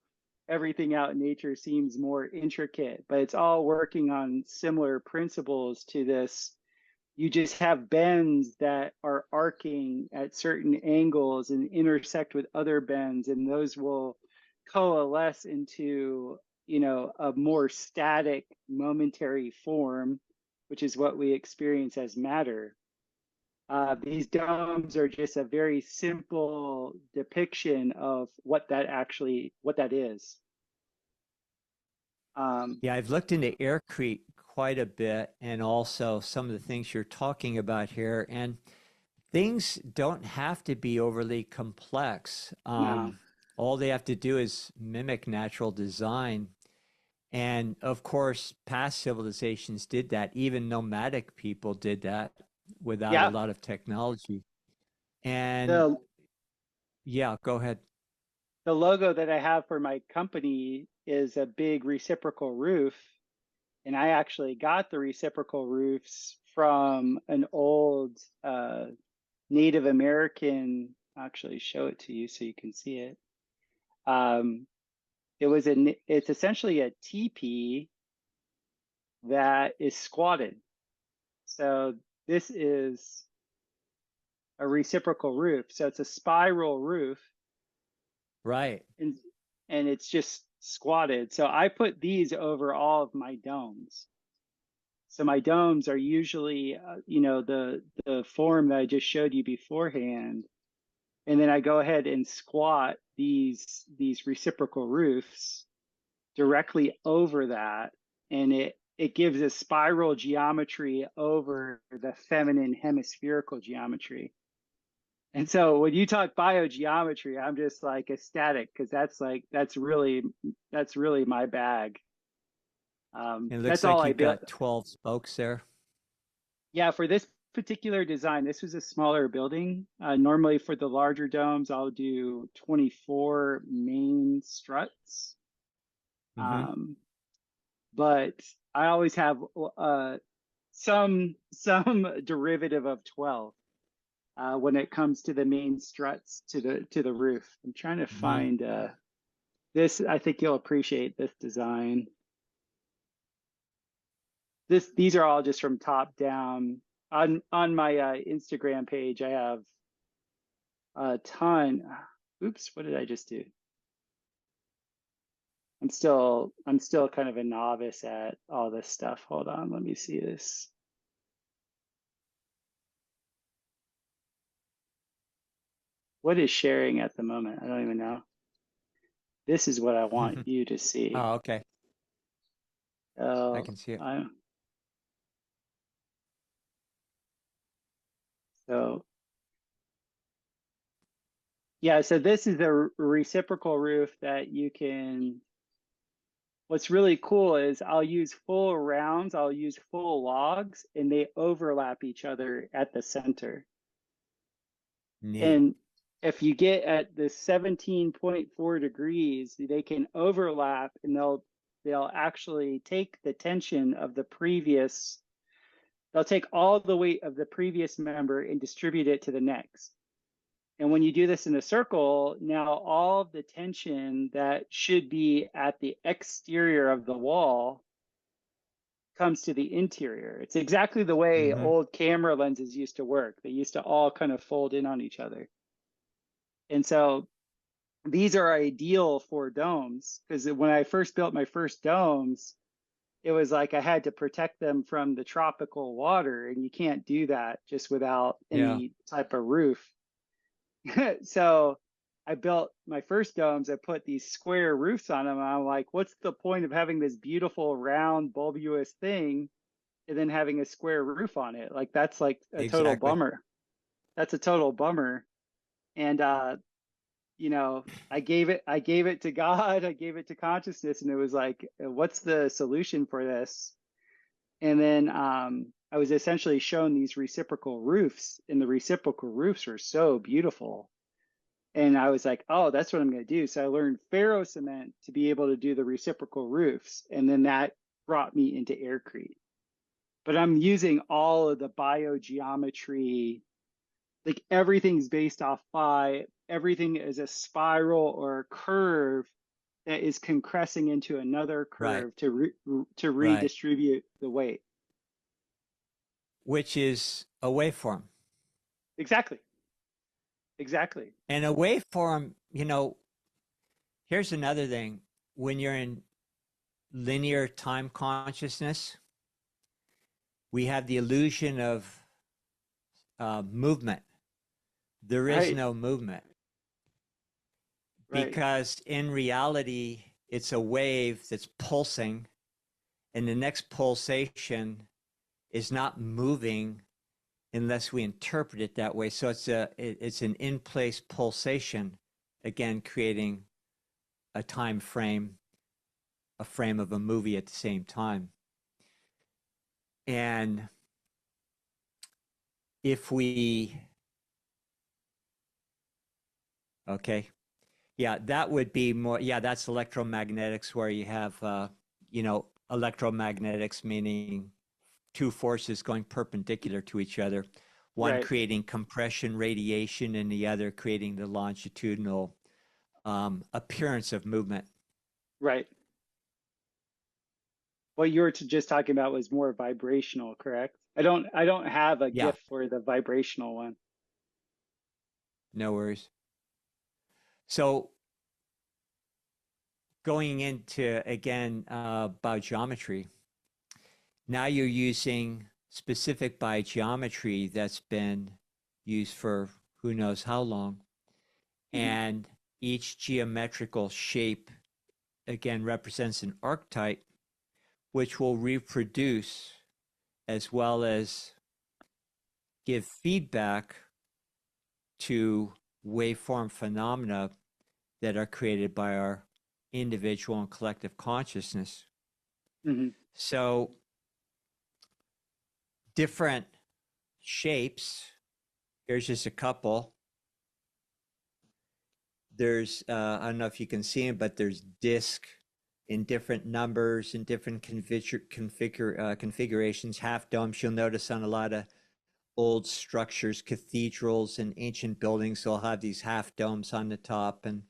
everything out in nature seems more intricate, but it's all working on similar principles to this. You just have bends that are arcing at certain angles and intersect with other bends, and those will coalesce into, a more static momentary form, which is what we experience as matter. These domes are just a very simple depiction of what that is. Yeah, I've looked into aircrete quite a bit and also some of the things you're talking about here. And things don't have to be overly complex. No. All they have to do is mimic natural design. And of course, past civilizations did that. Even nomadic people did that without a Yeah. lot of technology. And The yeah, go ahead. the logo that I have for my company is a big reciprocal roof. And I actually got the reciprocal roofs from an old Native American. I'll actually show it to you so you can see it. Um, it's essentially a teepee that is squatted. So this is a reciprocal roof. So it's a spiral roof, Right. and it's just squatted. So I put these over all of my domes. So my domes are usually, the form that I just showed you beforehand, and then I go ahead and squat these reciprocal roofs directly over that, and it gives a spiral geometry over the feminine hemispherical geometry. And so when you talk biogeometry, I'm just like ecstatic because that's really my bag. It looks That's all like I you've built. got 12 spokes there. Yeah, for this particular design, this was a smaller building. Normally for the larger domes, I'll do 24 main struts. Hmm. Um, but I always have some derivative of 12 when it comes to the main struts to the roof. I'm trying to Hmm. find this. I think you'll appreciate this design. These are all just from top down. On my Instagram page, I have a ton. Oops, what did I just do? I'm still kind of a novice at all this stuff. Hold on, let me see this. What is sharing at the moment? I don't even know. This is what I want you to see. Oh, okay. I Oh, can see it. I, so yeah, so this is a reciprocal roof that you can. What's really cool is I'll use full rounds, I'll use full logs, and they overlap each other at the center. Neat. And if you get at the 17.4 degrees, they can overlap and they'll actually take the tension of the previous, they'll take all the weight of the previous member and distribute it to the next. And when you do this in a circle, now all of the tension that should be at the exterior of the wall comes to the interior. It's exactly the way Hmm. old camera lenses used to work. They used to all kind of fold in on each other. And so these are ideal for domes because when I first built my first domes, it was like I had to protect them from the tropical water, and you can't do that just without Yeah. any type of roof. So I built my first domes. I put these square roofs on them. And I'm like, what's the point of having this beautiful round bulbous thing and then having a square roof on it? Like that's like a total Exactly. bummer. That's a total bummer. And I gave it to God, I gave it to consciousness, and it was like, what's the solution for this? And then I was essentially shown these reciprocal roofs, and the reciprocal roofs were so beautiful. And I was like, oh, that's what I'm going to do. So I learned ferro cement to be able to do the reciprocal roofs. And then that brought me into aircrete. But I'm using all of the biogeometry, like everything's based off phi, everything is a spiral or a curve that is compressing into another Right. curve to Right. redistribute the weight. Which is a waveform. Exactly. Exactly. And a waveform, here's another thing. When you're in linear time consciousness, we have the illusion of movement. There is Right. no movement. Right. Because in reality, it's a wave that's pulsing, and the next pulsation is not moving unless we interpret it that way. So it's an in-place pulsation, again, creating a time frame, a frame of a movie at the same time. And if we, okay, yeah, that would be more, yeah, that's electromagnetics, where you have, electromagnetics, meaning two forces going perpendicular to each other, one Right. creating compression radiation and the other creating the longitudinal appearance of movement. Right. What you were just talking about was more vibrational, correct? I don't have a Yeah, gift for the vibrational one. no worries. So going into, again, biogeometry, now you're using specific biogeometry that's been used for who knows how long. And each geometrical shape, again, represents an archetype, which will reproduce as well as give feedback to waveform phenomena that are created by our individual and collective consciousness. Mm-hmm. So different shapes, here's just a couple. There's, I don't know if you can see them, but there's disc in different numbers and different configurations, half domes. You'll notice on a lot of old structures, cathedrals and ancient buildings, they'll have these half domes on the top. And,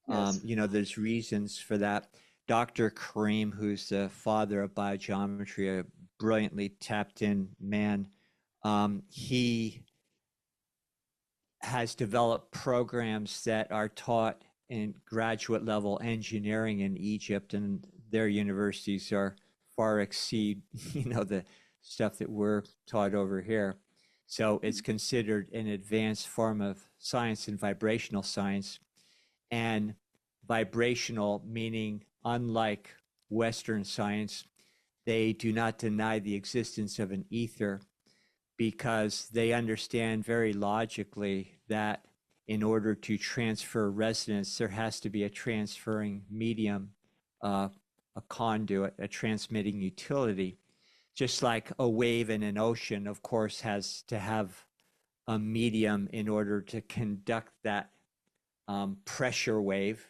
Yes. there's reasons for that. Dr. Karim, who's the father of biogeometry, a brilliantly tapped in man, he has developed programs that are taught in graduate level engineering in Egypt, and their universities are far exceed, the stuff that we're taught over here. So it's considered an advanced form of science and vibrational science. And vibrational, meaning unlike Western science, they do not deny the existence of an ether, because they understand very logically that in order to transfer resonance, there has to be a transferring medium, a conduit, a transmitting utility. Just like a wave in an ocean, of course, has to have a medium in order to conduct that pressure wave,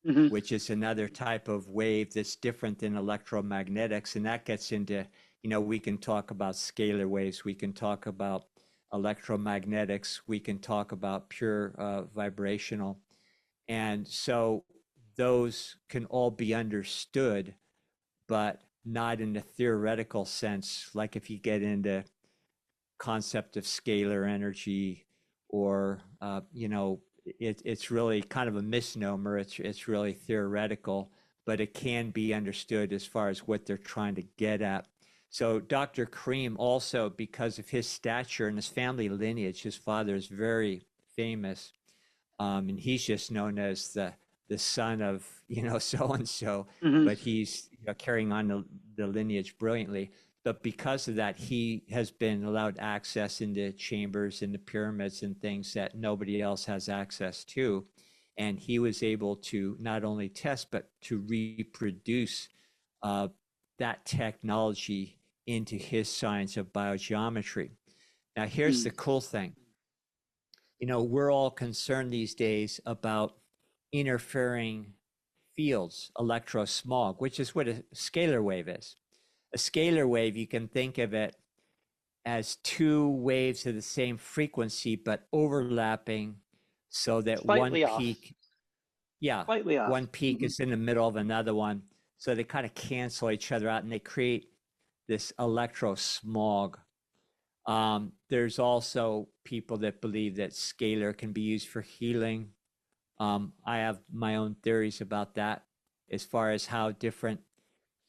Mm-hmm. which is another type of wave that's different than electromagnetics. And that gets into, we can talk about scalar waves, we can talk about electromagnetics, we can talk about pure vibrational. And so those can all be understood, but not in a theoretical sense, like if you get into concept of scalar energy, or it's really kind of a misnomer. It's really theoretical, but it can be understood as far as what they're trying to get at. So Dr. Karim also, because of his stature and his family lineage, his father is very famous, and he's just known as the son of so and so, Mm-hmm. but he's carrying on the lineage brilliantly. but because of that, he has been allowed access into chambers and the pyramids and things that nobody else has access to. And he was able to not only test, but to reproduce that technology into his science of biogeometry. Now, here's the cool thing. You know, we're all concerned these days about interfering fields, electrosmog, which is what a scalar wave is. A scalar wave, you can think of it as two waves of the same frequency, but overlapping so that Slightly one peak, slightly off. one peak is in the middle of another one. So they kind of cancel each other out and they create this electrosmog. There's also people that believe that scalar can be used for healing. I have my own theories about that as far as how different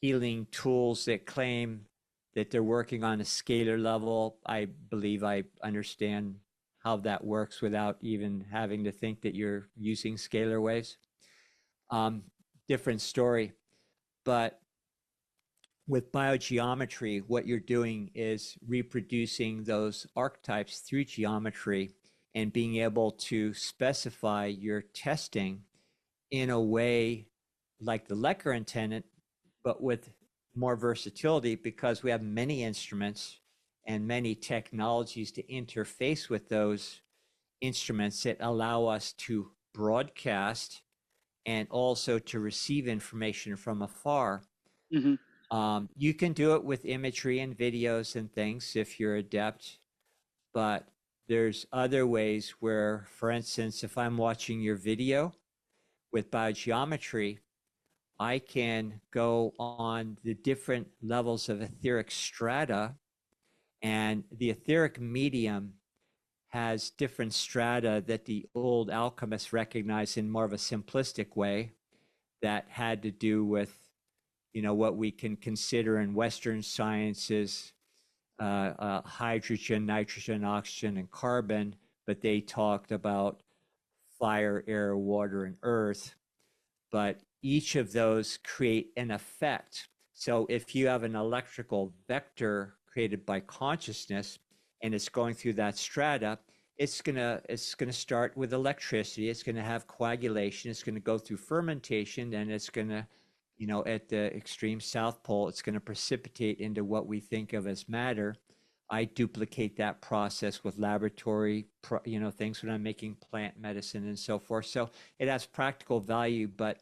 healing tools that claim that they're working on a scalar level. I believe I understand how that works without even having to think that you're using scalar waves. Different story. But with biogeometry, what you're doing is reproducing those archetypes through geometry and being able to specify your testing in a way like the Leckeran tenant, but with more versatility because we have many instruments and many technologies to interface with those instruments that allow us to broadcast and also to receive information from afar. You can do it with imagery and videos and things if you're adept, but there's other ways where, for instance, if I'm watching your video with biogeometry, I can go on the different levels of etheric strata, and the etheric medium has different strata that the old alchemists recognized in more of a simplistic way that had to do with, you know, what we can consider in Western sciences, hydrogen, nitrogen, oxygen, and carbon, but they talked about fire, air, water, and earth. But each of those create an effect. So if you have an electrical vector created by consciousness and it's going through that strata, it's gonna start with electricity. It's gonna have coagulation. It's gonna go through fermentation, and it's gonna, you know, at the extreme south pole, it's gonna precipitate into what we think of as matter. I duplicate that process with laboratory, you know, things when I'm making plant medicine and so forth. So it has practical value, but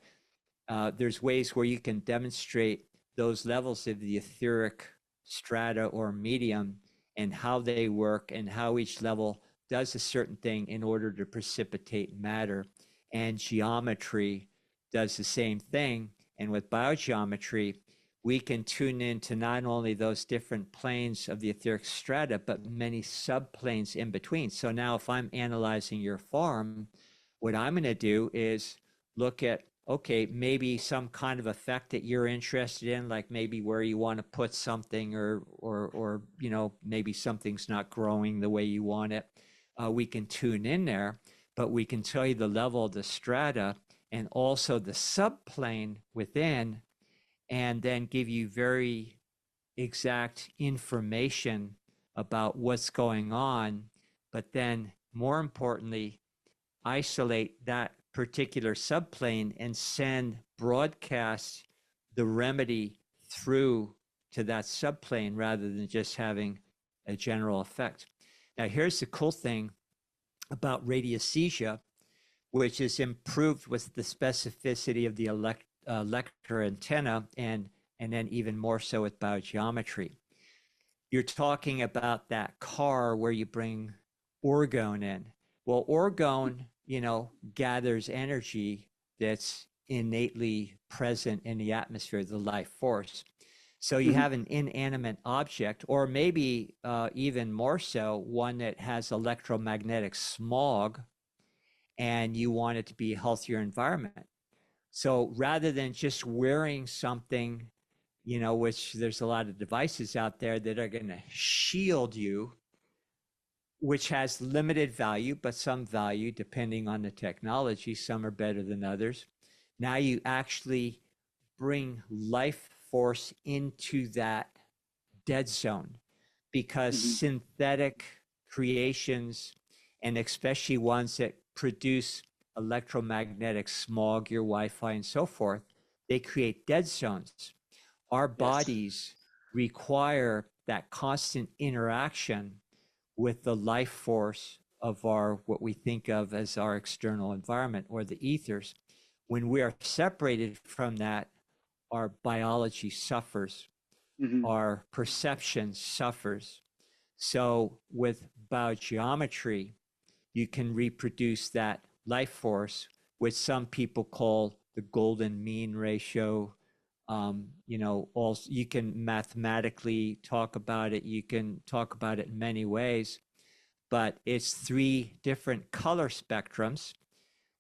there's ways where you can demonstrate those levels of the etheric strata or medium and how they work and how each level does a certain thing in order to precipitate matter. And geometry does the same thing. And with biogeometry, we can tune into not only those different planes of the etheric strata, but many subplanes in between. So now if I'm analyzing your farm, what I'm going to do is look at, okay, maybe some kind of effect that you're interested in, like maybe where you want to put something or you know, maybe something's not growing the way you want it. We can tune in there, but we can tell you the level of the strata and also the subplane within, and then give you very exact information about what's going on, but then more importantly, isolate that particular subplane and send broadcast the remedy through to that subplane rather than just having a general effect. Now, here's the cool thing about radiesthesia, which is improved with the specificity of the Lecter antenna and then even more so with biogeometry. You're talking about that car where you bring orgone in. Well, orgone, you know, gathers energy that's innately present in the atmosphere, the life force. So you have an inanimate object, or maybe even more so, one that has electromagnetic smog, and you want it to be a healthier environment. So rather than just wearing something, you know, which there's a lot of devices out there that are going to shield you, which has limited value, but some value depending on the technology. Some are better than others. Now you actually bring life force into that dead zone, because synthetic creations, and especially ones that produce electromagnetic smog, your Wi-Fi and so forth, they create dead zones. Our bodies require that constant interaction with the life force of our, what we think of as our external environment, or the ethers. When we are separated from that, our biology suffers, our perception suffers. So with biogeometry, you can reproduce that life force, which some people call the golden mean ratio. You know, also you can mathematically talk about it. You can talk about it in many ways, but it's 3 different color spectrums,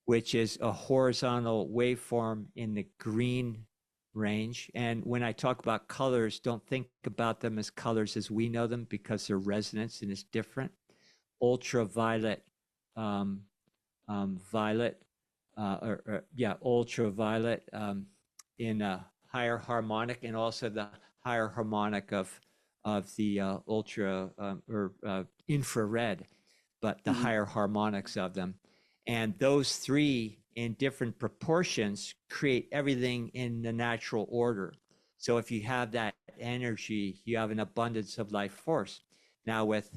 which is a horizontal waveform in the green range. And when I talk about colors, don't think about them as colors as we know them, because their resonance and is different. Ultraviolet, violet, ultraviolet in a higher harmonic, and also the higher harmonic of the ultra infrared, but the higher harmonics of them. And those 3 in different proportions create everything in the natural order. So if you have that energy, you have an abundance of life force. Now with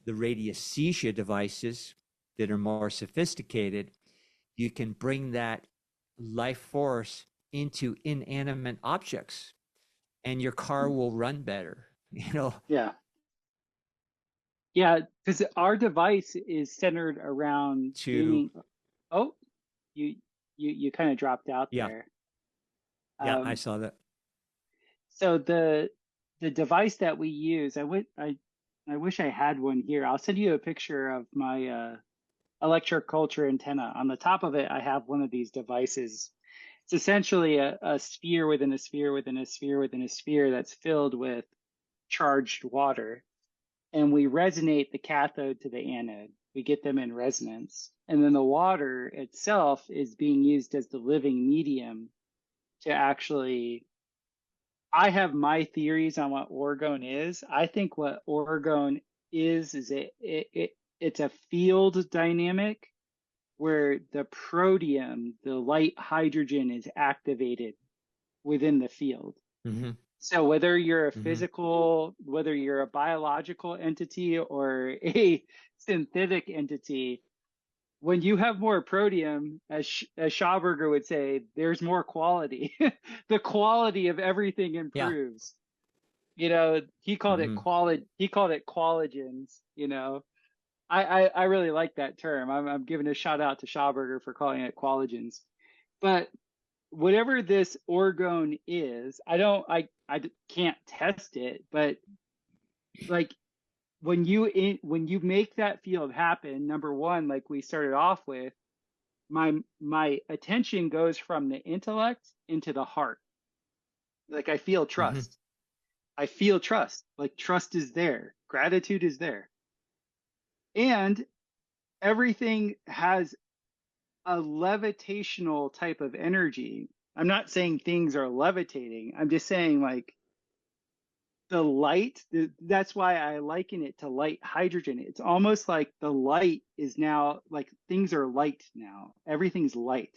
the radiesthesia devices that are more sophisticated, you can bring that life force into inanimate objects, and your car will run better, you know? Yeah, because our device is centered around bringing. Oh, you kind of dropped out there. Yeah, I saw that. So the device that we use, I wish I had one here. I'll send you a picture of my electroculture antenna. On the top of it, I have one of these devices. It's essentially a sphere within a sphere within a sphere within a sphere that's filled with charged water. And we resonate the cathode to the anode. We get them in resonance. And then the water itself is being used as the living medium to actually. I have my theories on what orgone is. I think what orgone is it's a field dynamic where the protium, the light hydrogen, is activated within the field. So whether you're a physical, whether you're a biological entity or a synthetic entity, when you have more protium, as Schauberger would say, there's more quality. The quality of everything improves. You know, he called it qualigens. You know, I really like that term. I'm giving a shout out to Schauberger for calling it qualigens. But whatever this orgone is, I can't test it, but like when you make that field happen, number one, like we started off with, my attention goes from the intellect into the heart. Like I feel trust. I feel trust. Like trust is there. Gratitude is there. And everything has a levitational type of energy. I'm not saying things are levitating. I'm just saying like the light, that's why I liken it to light hydrogen. It's almost like the light is now, like things are light now. Everything's light.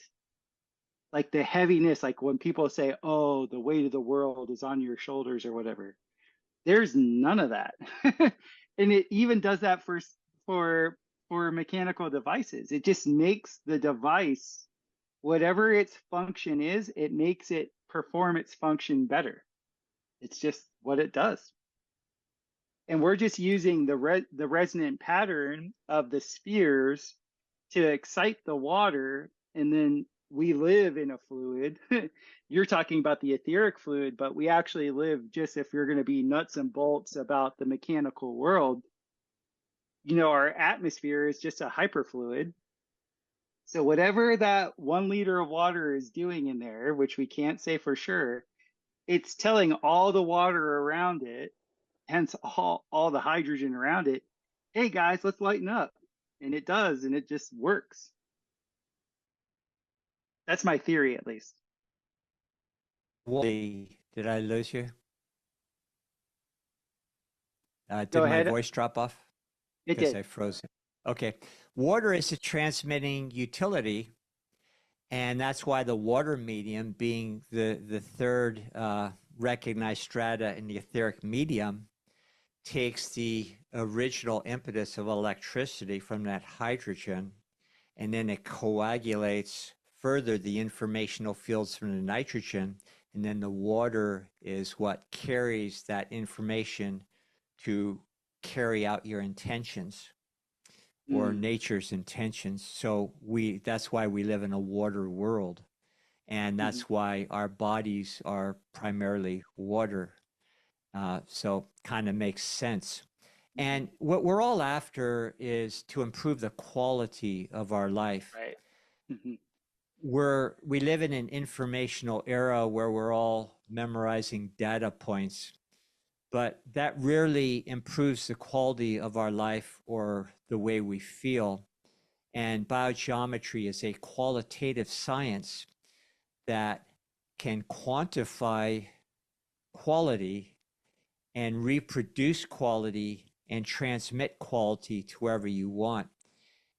Like the heaviness, like when people say, oh, the weight of the world is on your shoulders or whatever. There's none of that. And it even does that for mechanical devices. It just makes the device, whatever its function is, it makes it perform its function better. It's just what it does. And we're just using the resonant pattern of the spheres to excite the water, and then we live in a fluid. You're talking about the etheric fluid, but we actually live, just if you're going to be nuts and bolts about the mechanical world, you know, our atmosphere is just a hyperfluid. So whatever that 1 liter of water is doing in there, which we can't say for sure, it's telling all the water around it, hence all the hydrogen around it, hey guys, let's lighten up. And it does, and it just works. That's my theory, at least. Did I lose you? Go Did my ahead. voice drop off? It Because did. I froze it. Okay. Water is a transmitting utility, and that's why the water medium, being the third recognized strata in the etheric medium, takes the original impetus of electricity from that hydrogen, and then it coagulates further the informational fields from the nitrogen, and then the water is what carries that information to carry out your intentions or Mm, nature's intentions. So that's why we live in a water world. And mhm, that's why our bodies are primarily water. So kind of makes sense. mhm. And what we're all after is to improve the quality of our life. Right. Mhm, We live in an informational era where we're all memorizing data points, but that rarely improves the quality of our life or the way we feel. And biogeometry is a qualitative science that can quantify quality and reproduce quality and transmit quality to wherever you want.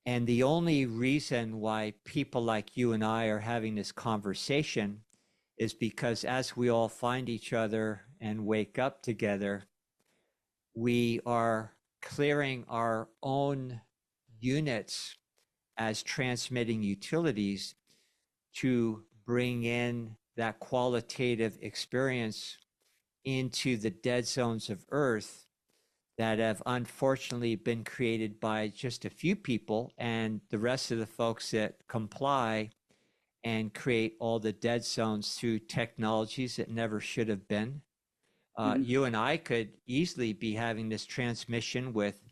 And the only reason why people like you and I are having this conversation is because as we all find each other and wake up together, we are clearing our own units as transmitting utilities to bring in that qualitative experience into the dead zones of Earth that have unfortunately been created by just a few people, and the rest of the folks that comply and create all the dead zones through technologies that never should have been. mhm, You and I could easily be having this transmission with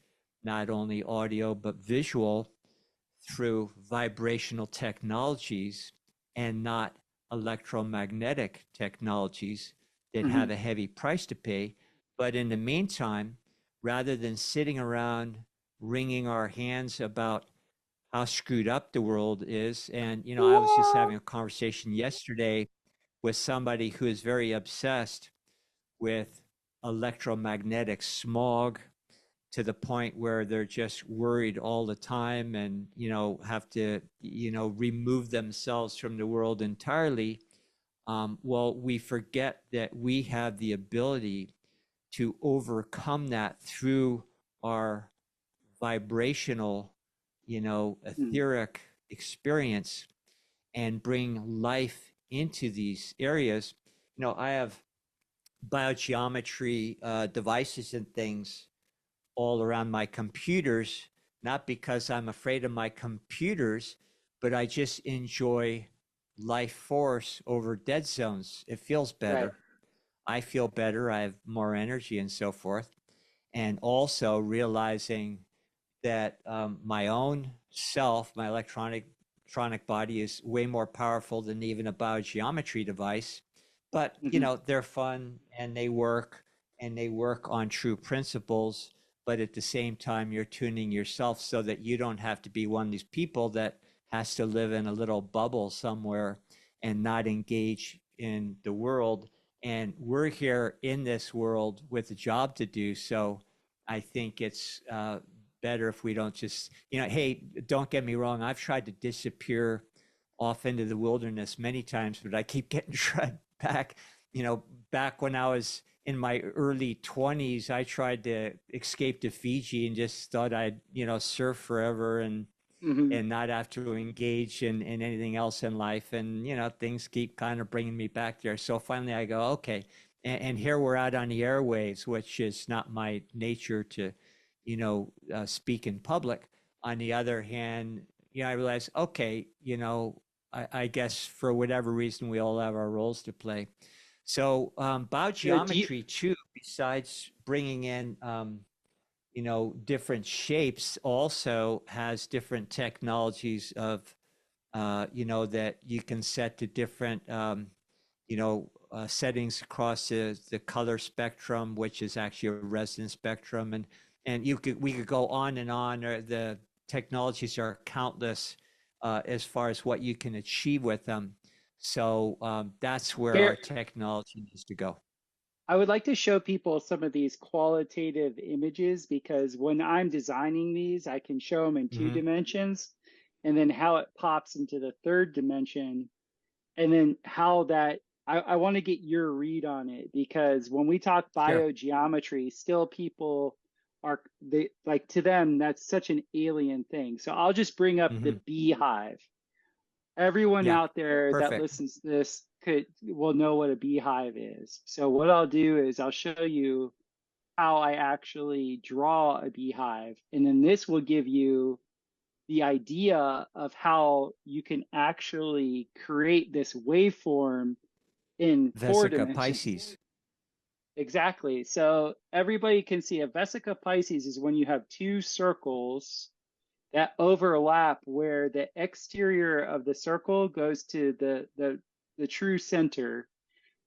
not only audio but visual through vibrational technologies and not electromagnetic technologies that mhm, have a heavy price to pay. But in the meantime, rather than sitting around wringing our hands about how screwed up the world is, and I was just having a conversation yesterday with somebody who is very obsessed with electromagnetic smog to the point where they're just worried all the time and have to remove themselves from the world entirely. Well, we forget that we have the ability to overcome that through our vibrational mhm, etheric experience and bring life into these areas. I have biogeometry devices and things all around my computers, not because I'm afraid of my computers, but I just enjoy life force over dead zones. It feels right. better. I feel better. I have more energy and so forth. And also realizing that my own self, my electronic body is way more powerful than even a biogeometry device. But, Mhm, they're fun and they work on true principles. But at the same time, you're tuning yourself so that you don't have to be one of these people that has to live in a little bubble somewhere and not engage in the world. And we're here in this world with a job to do. So I think it's better if we don't just, hey, don't get me wrong. I've tried to disappear off into the wilderness many times, but I keep getting dragged back. Back when I was in my early 20s, I tried to escape to Fiji and just thought I'd, surf forever mhm. and not have to engage in anything else in life. And, things keep kind of bringing me back there. So finally I go, okay. And here we're out on the airwaves, which is not my nature to, speak in public. On the other hand, I realized, okay, I guess for whatever reason, we all have our roles to play. So Do you, biogeometry too, besides bringing in different shapes, also has different technologies of that you can set to different settings across the color spectrum, which is actually a resonance spectrum, and we could go on and on. Or the technologies are countless as far as what you can achieve with them. So that's where Bar- our technology needs to go. I would like to show people some of these qualitative images because when I'm designing these, I can show them in two Hmm. dimensions and then how it pops into the third dimension and then how that I want to get your read on it because when we talk Sure. biogeometry, still people are they like to them that's such an alien thing. So I'll just bring up the Hmm. beehive. Everyone Yeah. out there that Perfect. listens to this will know what a beehive is. So what I'll do is I'll show you how I actually draw a beehive, and then this will give you the idea of how you can actually create this waveform in four Vesica dimensions. Pisces. Exactly. So everybody can see a vesica Pisces is when you have two circles that overlap where the exterior of the circle goes to the true center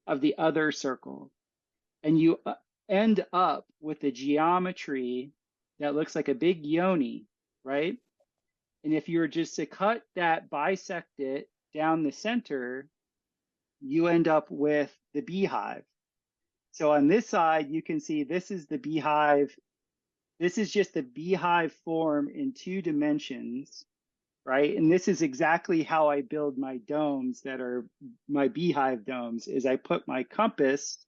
of the other circle. And you end up with a geometry that looks like a big yoni, right? And if you were just to cut that, bisect it down the center, you end up with the beehive. So on this side, you can see this is the beehive. This is just the beehive form in two dimensions, right? And this is exactly how I build my domes that are my beehive domes is I put my compass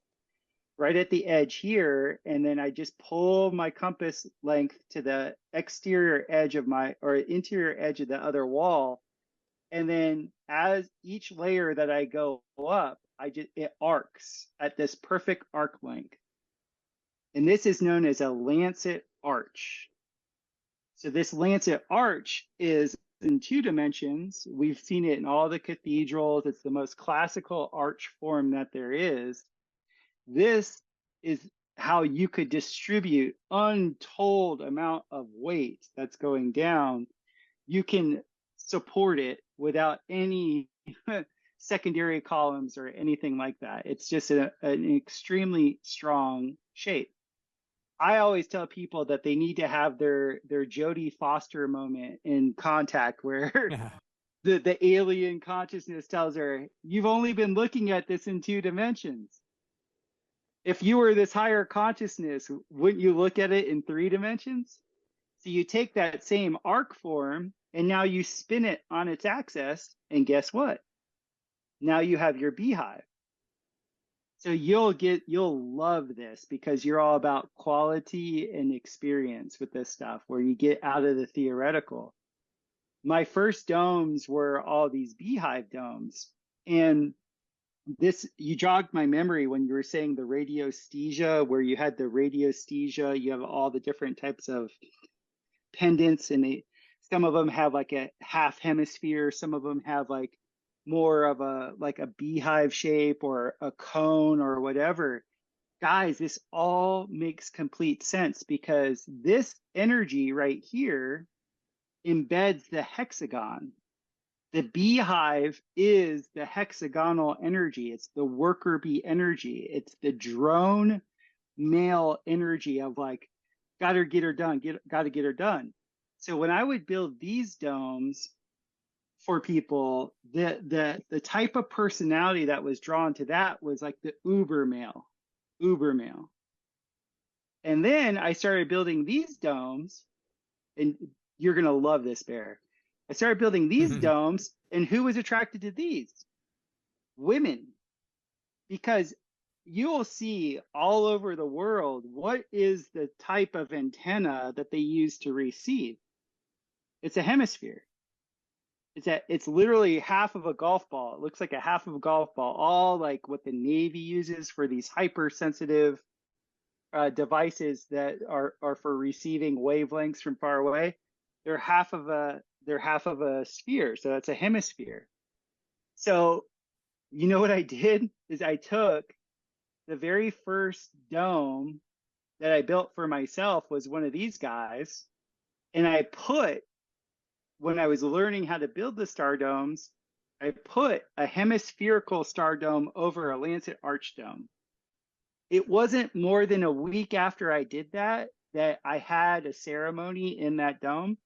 right at the edge here, and then I just pull my compass length to the exterior edge of my or interior edge of the other wall. And then as each layer that I go up, it arcs at this perfect arc length. And this is known as a lancet arch. So this lancet arch is in two dimensions. We've seen it in all the cathedrals. It's the most classical arch form that there is. This is how you could distribute untold amount of weight that's going down. You can support it without any secondary columns or anything like that. It's just an extremely strong shape. I always tell people that they need to have their Jodie Foster moment in Contact, where Yeah. the alien consciousness tells her, "You've only been looking at this in two dimensions. If you were this higher consciousness, wouldn't you look at it in three dimensions?" So you take that same arc form and now you spin it on its axis, and guess what? Now you have your beehive. So you'll love this because you're all about quality and experience with this stuff where you get out of the theoretical. My first domes were all these beehive domes. And this you jogged my memory when you were saying the radiosthesia, where you had the radiosthesia, you have all the different types of pendants, and some of them have like a half hemisphere, some of them have like more of a like a beehive shape or a cone or whatever. Guys, this all makes complete sense because this energy right here embeds the hexagon. The beehive is the hexagonal energy. It's the worker bee energy. It's the drone male energy of like, gotta get her done, gotta get her done. So when I would build these domes for people, the type of personality that was drawn to that was like the uber male. And then I started building these domes, and you're gonna love this, Bear. I started building these domes, and who was attracted to these? Women, because you'll see all over the world what is the type of antenna that they use to receive. It's a hemisphere. It's literally half of a golf ball. It looks like a half of a golf ball, all like what the Navy uses for these hypersensitive devices that are for receiving wavelengths from far away. They're half of a sphere, so that's a hemisphere. So you know what I did is I took the very first dome that I built for myself was one of these guys, and I put when I was learning how to build the star domes, I put a hemispherical star dome over a lancet arch dome. It wasn't more than a week after I did that that I had a ceremony in that dome,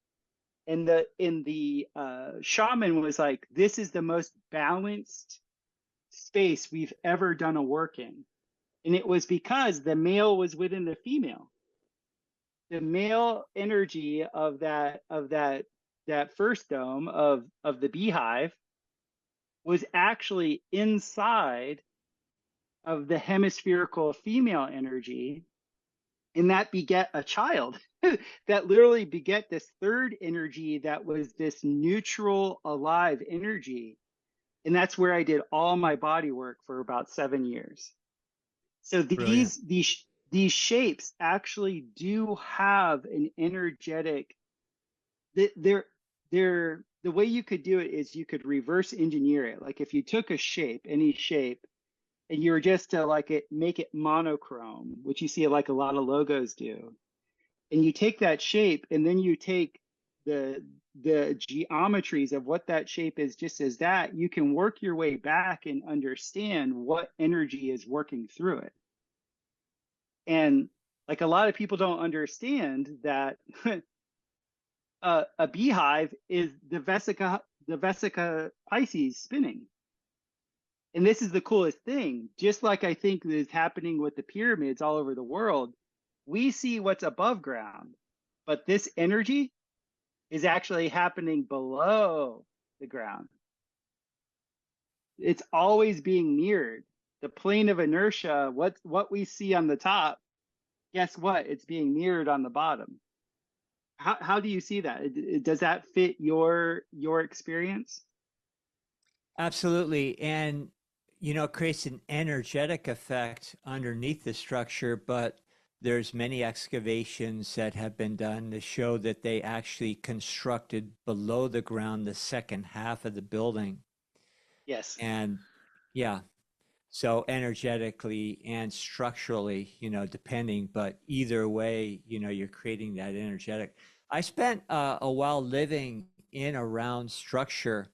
and the shaman was like, "This is the most balanced space we've ever done a work in." And it was because the male was within the female. The male energy of that first dome of the beehive was actually inside of the hemispherical female energy, and that beget a child that literally beget this third energy that was this neutral, alive energy. And that's where I did all my body work for about 7 years. So Brilliant. these shapes actually do have an energetic. They're the way you could do it is you could reverse engineer it. Like if you took a shape, any shape, and you were just to like make it monochrome, which you see like a lot of logos do, and you take that shape and then you take the geometries of what that shape is just as that, you can work your way back and understand what energy is working through it. And like a lot of people don't understand that a beehive is the Vesica Pisces spinning. And this is the coolest thing. Just like I think is happening with the pyramids all over the world, we see what's above ground, but this energy is actually happening below the ground. It's always being mirrored. The plane of inertia, what we see on the top, guess what? It's being mirrored on the bottom. How do you see that? Does that fit your experience? Absolutely. And, it creates an energetic effect underneath the structure, but there's many excavations that have been done to show that they actually constructed below the ground the second half of the building. Yes. And yeah, so energetically and structurally, depending, but either way, you're creating that energetic. I spent a while living in a round structure,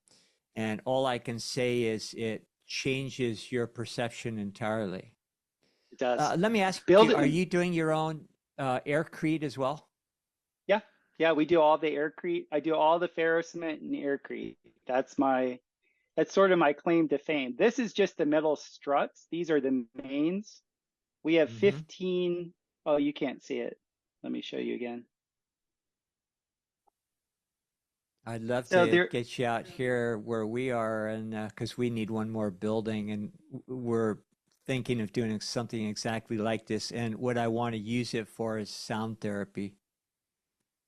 and all I can say is it changes your perception entirely. It does. Let me ask you, are Building. you doing your own aircrete as well? Yeah. Yeah, we do all the aircrete. I do all the ferro cement and aircrete. That's sort of my claim to fame. This is just the metal struts. These are the mains. We have 15. Oh, you can't see it. Let me show you again. I'd love So to there, get you out here where we are, and because we need one more building, and we're thinking of doing something exactly like this. And what I want to use it for is sound therapy.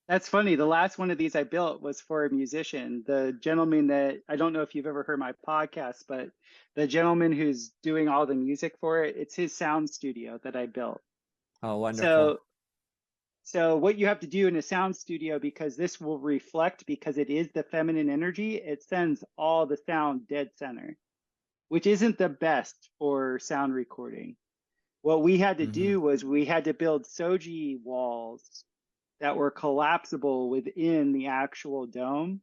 that's funny. The last one of these I built was for a musician. The gentleman that I don't know if you've ever heard my podcast, but the gentleman who's doing all the music for it, it's his sound studio that I built. Oh, wonderful. So So what you have to do in a sound studio, because this will reflect, because it is the feminine energy, it sends all the sound dead center, which isn't the best for sound recording. What we had to do was we had to build soji walls that were collapsible within the actual dome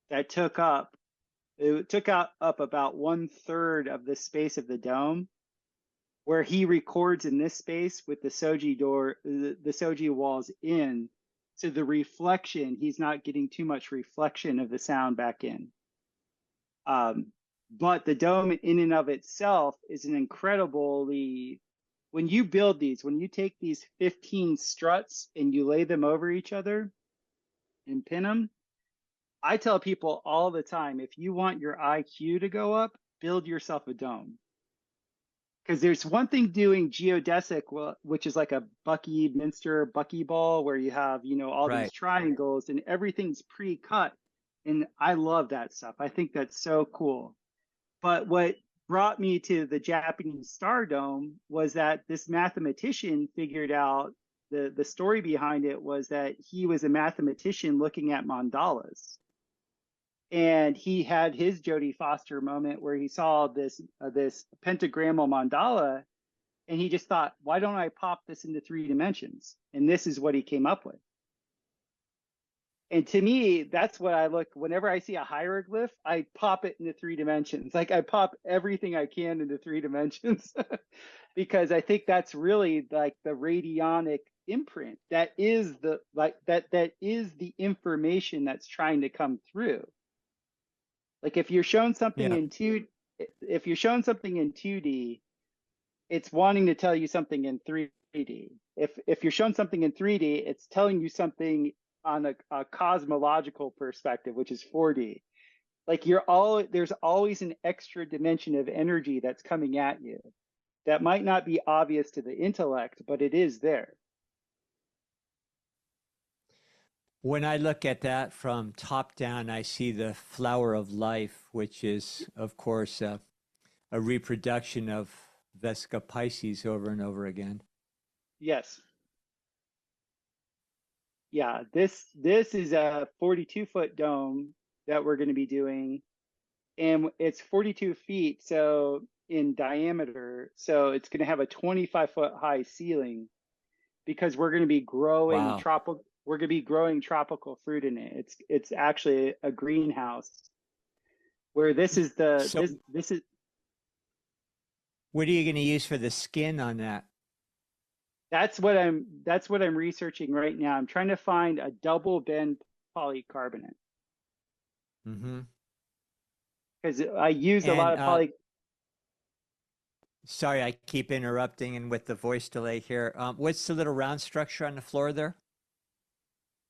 that took up about 1/3 of the space of the dome, where he records in this space with the soji walls in. So the reflection, he's not getting too much reflection of the sound back in. But the dome in and of itself is an incredibly, when you build these, when you take these 15 struts and you lay them over each other and pin them, I tell people all the time, if you want your IQ to go up, build yourself a dome. Because there's one thing doing geodesic, which is like a Buckminster buckyball, where you have, all these triangles and everything's pre-cut. And I love that stuff. I think that's so cool. But what brought me to the Japanese Star Dome was that this mathematician figured out the story behind it was that he was a mathematician looking at mandalas. And he had his Jodie Foster moment where he saw this pentagrammal mandala, and he just thought, why don't I pop this into 3 dimensions? And this is what he came up with. And to me, that's what I look, whenever I see a hieroglyph, I pop it into 3 dimensions. Like I pop everything I can into 3 dimensions because I think that's really like the radionic imprint. That is that is the information that's trying to come through. Like if you're shown something in 2D, it's wanting to tell you something in 3D. If you're shown something in 3D, it's telling you something on a cosmological perspective, which is 4D. Like there's always an extra dimension of energy that's coming at you that might not be obvious to the intellect, but it is there. When I look at that from top down, I see the flower of life, which is, of course, a reproduction of Vesica Pisces over and over again. Yes. Yeah, this is a 42-foot dome that we're going to be doing, and it's 42 feet so in diameter, so it's going to have a 25-foot high ceiling because we're going to be growing Wow. tropical fruit in it. It's actually a greenhouse where this is So this is what are you going to use for the skin on that? that's what I'm researching right now. I'm trying to find a double bend polycarbonate Mm-hmm. because I use a lot And of poly. sorry, I keep interrupting and with the voice delay here. What's the little round structure on the floor there?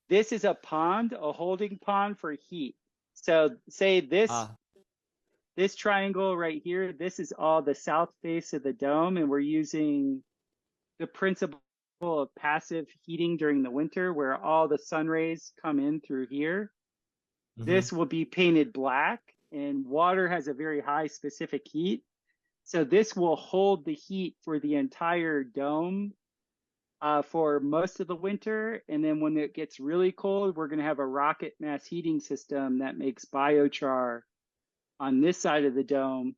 This is a pond, a holding pond for heat. So say this triangle right here, this is all the south face of the dome, and we're using the principle of passive heating during the winter where all the sun rays come in through here. Mm-hmm. This will be painted black, and water has a very high specific heat. So this will hold the heat for the entire dome for most of the winter. And then when it gets really cold, we're going to have a rocket mass heating system that makes biochar on this side of the dome.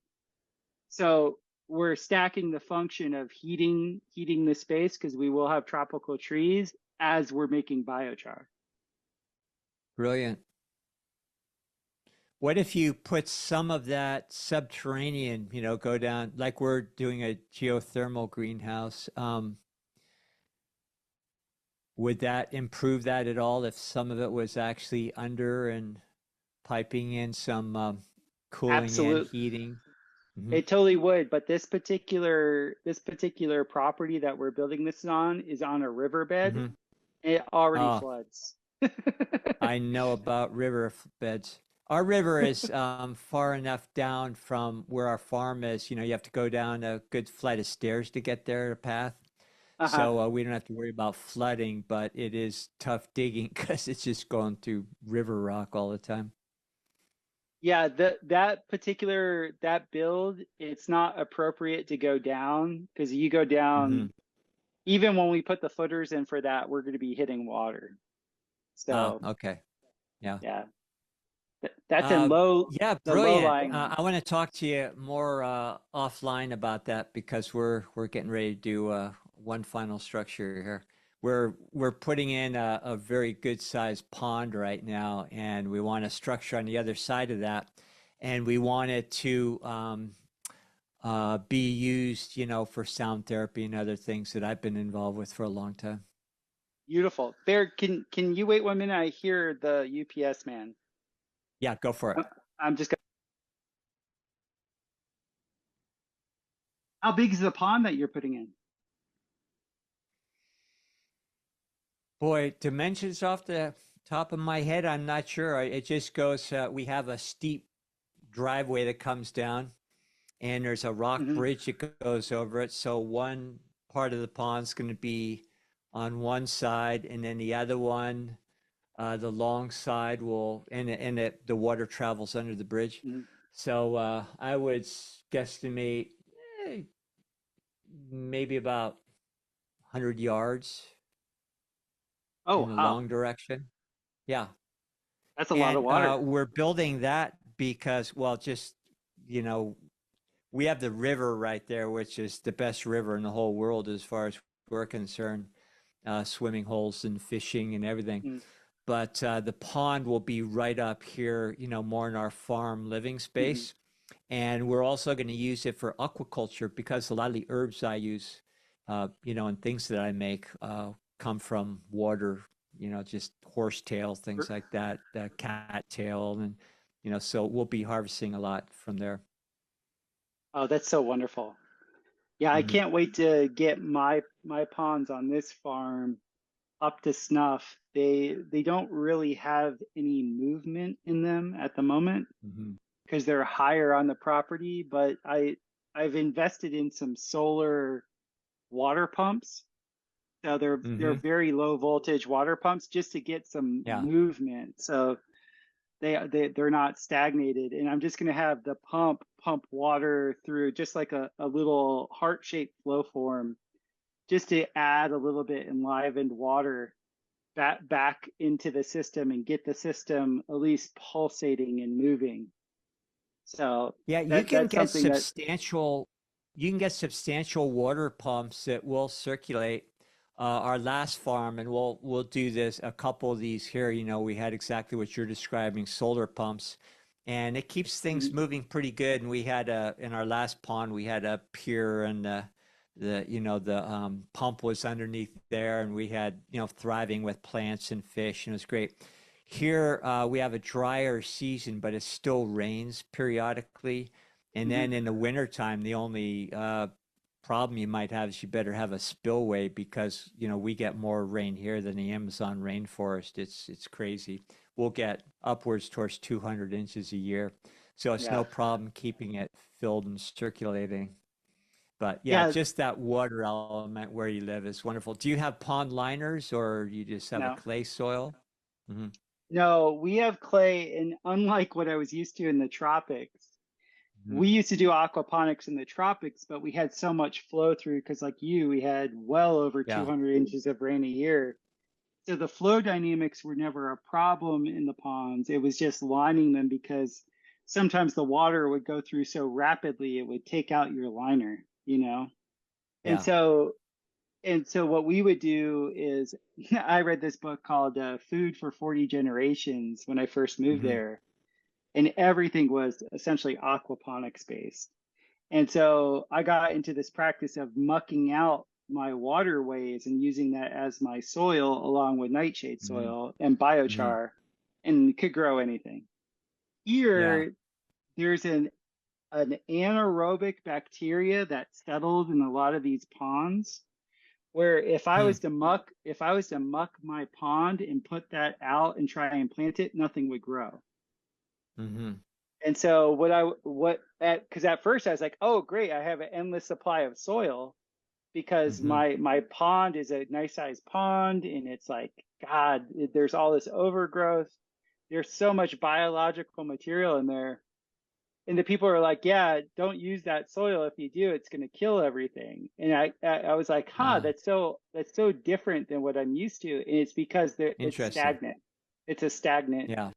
So we're stacking the function of heating the space because we will have tropical trees as we're making biochar. Brilliant. What if you put some of that subterranean, go down, like we're doing a geothermal greenhouse? Would that improve that at all if some of it was actually under and piping in some cooling and Absolutely. heating? Mm-hmm. It totally would, but this particular property that we're building this on is on a riverbed. Mm-hmm. It already Oh, floods. I know about river beds. Our river is far enough down from where our farm is. You have to go down a good flight of stairs to get there, a path. Uh-huh. So we don't have to worry about flooding, but it is tough digging because it's just going through river rock all the time. Yeah, that build, it's not appropriate to go down because you go Mm-hmm. down, even when we put the footers in for that, we're going to be hitting water. Oh, So okay. Yeah. yeah, that's in Yeah, the low brilliant. lying. I want to talk to you more offline about that because we're getting ready to do one final structure here. We're putting in a very good sized pond right now, and we want a structure on the other side of that, and we want it to be used, for sound therapy and other things that I've been involved with for a long time. Beautiful. Bear, can you wait 1 minute? I hear the UPS man. Yeah, go for it. I'm just gonna, how big is the pond that you're putting in? Boy, dimensions off the top of my head, I'm not sure. It just goes, we have a steep driveway that comes down, and there's a rock Hmm. bridge that goes over it. So one part of the pond's going to be on one side, and then the other one, the long side will, the water travels under the bridge. Hmm. So I would guesstimate eh, maybe about 100 yards Oh, in the wow. long direction. Yeah. That's a lot of And water. we're building that because, well, just, you know, we have the river right there, which is the best river in the whole world as far as we're concerned, swimming holes and fishing and everything. Mm-hmm. But the pond will be right up here, more in our farm living Mm-hmm. space. And we're also going to use it for aquaculture because a lot of the herbs I use, and things that I make come from water, just horsetail, things like that, cat tail. And, so we'll be harvesting a lot from there. Oh, that's so wonderful. Yeah, I Hmm. can't wait to get my ponds on this farm up to snuff. They don't really have any movement in them at the moment Hmm. because they're higher on the property, but I've invested in some solar water pumps. So they're Hmm. very low voltage water pumps just to get some Yeah. movement. So they're not stagnated. And I'm just gonna have the pump water through just like a little heart-shaped flow form just to add a little bit enlivened water back into the system and get the system at least pulsating and moving. So Yeah, that's something that you can get substantial water pumps that will circulate. Our last farm, and we'll do this a couple of these here. You know, we had exactly what you're describing, solar pumps, and it keeps things mhm, moving pretty good. And we had a in our last pond, we had a pier, and the pump was underneath there, and we had thriving with plants and fish, and it was great. Here, we have a drier season, but it still rains periodically. And mhm. then in the wintertime, the only problem you might have is you better have a spillway because, we get more rain here than the Amazon rainforest. It's crazy. We'll get upwards towards 200 inches a year. So it's Yeah. no problem keeping it filled and circulating. But yeah, Yeah, just that water element where you live is wonderful. Do you have pond liners or you just have a no. clay soil? Hmm. No, we have clay, and unlike what I was used to in the tropics, Hmm. we used to do aquaponics in the tropics, but we had so much flow through because, like you, we had well over Yeah. 200 inches of rain a year. So the flow dynamics were never a problem in the ponds. It was just lining them because sometimes the water would go through so rapidly it would take out your liner, you know? And Yeah. so and so what we would do is I read this book called Food for 40 Generations when I first moved Hmm. there, and everything was essentially aquaponics based. And so I got into this practice of mucking out my waterways and using that as my soil along with nightshade Hmm. soil and Hmm. biochar, and could grow anything. Yeah. Here, there's an anaerobic bacteria that settled in a lot of these ponds where Hmm. if I was to muck my pond and put that out and try and plant it, nothing would grow. Hmm. And so what at because at first I was like, oh great, I have an endless supply of soil because Hmm. my pond is a nice sized pond and it's like, God, there's all this overgrowth. There's so much biological material in there. And the people are like, yeah, don't use that soil. If you do, it's going to kill everything. And I was like, huh, Ah, that's so different than what I'm used to. And it's because it's interesting. stagnant. It's a stagnant. Yeah.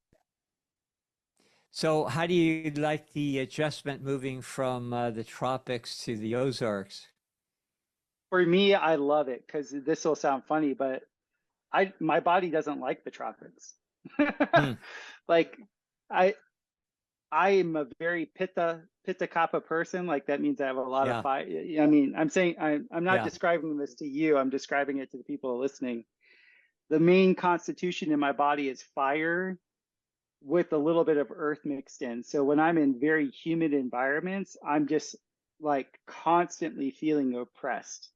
So how do you like the adjustment moving from the tropics to the Ozarks? For me, I love it because this will sound funny, but I my body doesn't like the tropics. Hmm. Like I I am a very pitta kappa person. Like that means I have a lot of Yeah. fire. I mean, I'm not Yeah. describing this to you. I'm describing it to the people listening. The main constitution in my body is fire with a little bit of earth mixed in. So when I'm in very humid environments, I'm just like constantly feeling oppressed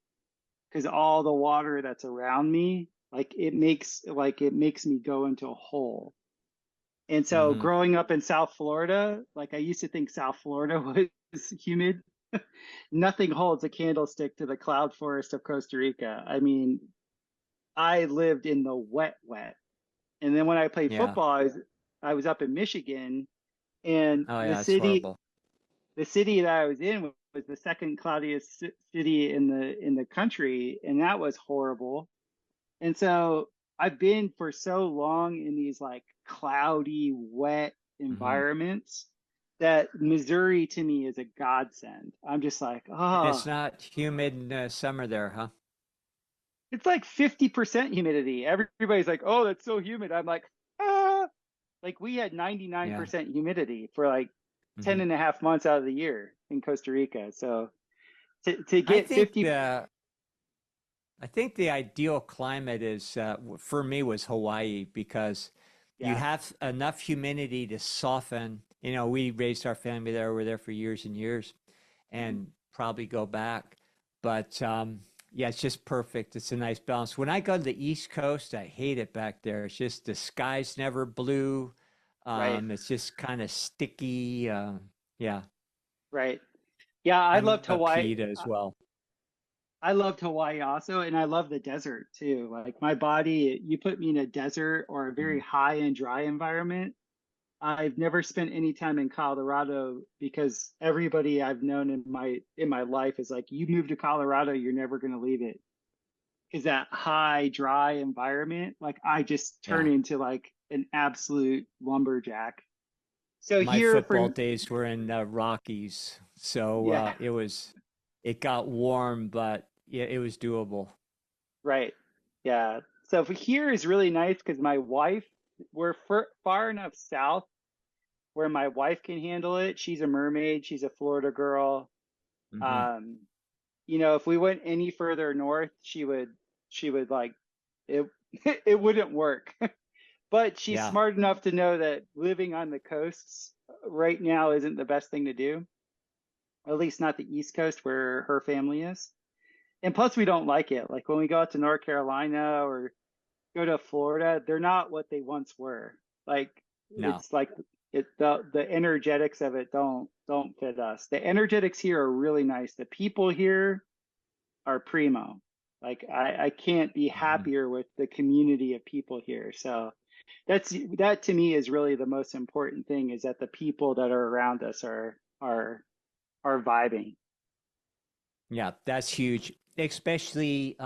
because all the water that's around me, it makes me go into a hole. And so Hmm. growing up in South Florida, like I used to think South Florida was humid. Nothing holds a candlestick to the cloud forest of Costa Rica. I mean, I lived in the wet. And then when I played Yeah. football, I was up in Michigan, and Oh yeah, it's horrible. the city that I was in was the second cloudiest city in the country, and that was horrible. And so I've been for so long in these like cloudy, wet Hmm. environments that Missouri to me is a godsend. I'm just like, And it's oh, not humid in summer there, huh? it's like 50% humidity. Everybody's like, oh, that's so humid. I'm like, ah, like we had Yeah. 99% humidity for like Hmm. 10 and a half months out of the year in Costa Rica. So to I get think 50, the I think the ideal climate is for me was Hawaii because you yeah. have enough humidity to soften. We raised our family there. We're there for years and years, Mhm. and probably go back. but yeah, it's just perfect. It's a nice balance. When I go to the East Coast, I hate it back there. It's just the sky's never blue. Right. It's just kind of sticky. Yeah, Right. Yeah, I I'm loved a Hawaii. PETA as well. I loved Hawaii also, and I love the desert too. Like my body, you put me in a desert or a very Mm. high and dry environment. I've never spent any time in Colorado because everybody I've known in my life is like, you move to Colorado, you're never going to leave it. Because that high, dry environment, like I just turn Yeah. into like an absolute lumberjack. So My here football for days were in the Rockies, so yeah, it got warm, but yeah, it was doable. right. Yeah. So for here is really nice because my wife, we're far enough south where my wife can handle it. She's a mermaid. She's a Florida girl. Hmm. Um, if we went any further north, she would like it. It wouldn't work. But she's Yeah. smart enough to know that living on the coasts right now isn't the best thing to do. At least not the East Coast where her family is. And plus, we don't like it. Like when we go out to North Carolina or go to Florida, they're not what they once were. Like No. it's like the energetics of it don't fit us. The energetics here are really nice. The people here are primo. Like I can't be Hmm. happier with the community of people here. So that to me is really the most important thing is that the people that are around us are vibing. Yeah, that's huge, especially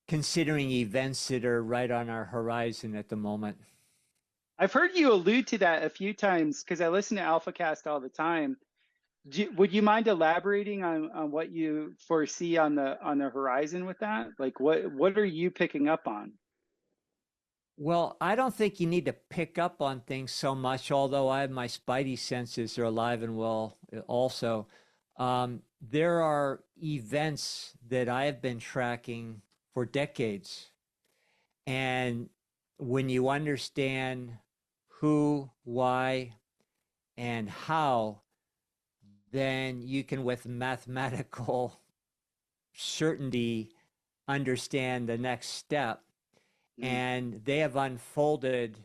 considering events that are right on our horizon at the moment. I've heard you allude to that a few times because I listen to Alfacast all the time. Would you mind elaborating on what you foresee on the horizon with that? Like what are you picking up on? Well, I don't think you need to pick up on things so much, although I have my spidey senses are alive and well also. There are events that I have been tracking for decades. And when you understand who, why, and how, then you can, with mathematical certainty, understand the next step. Mm, And they have unfolded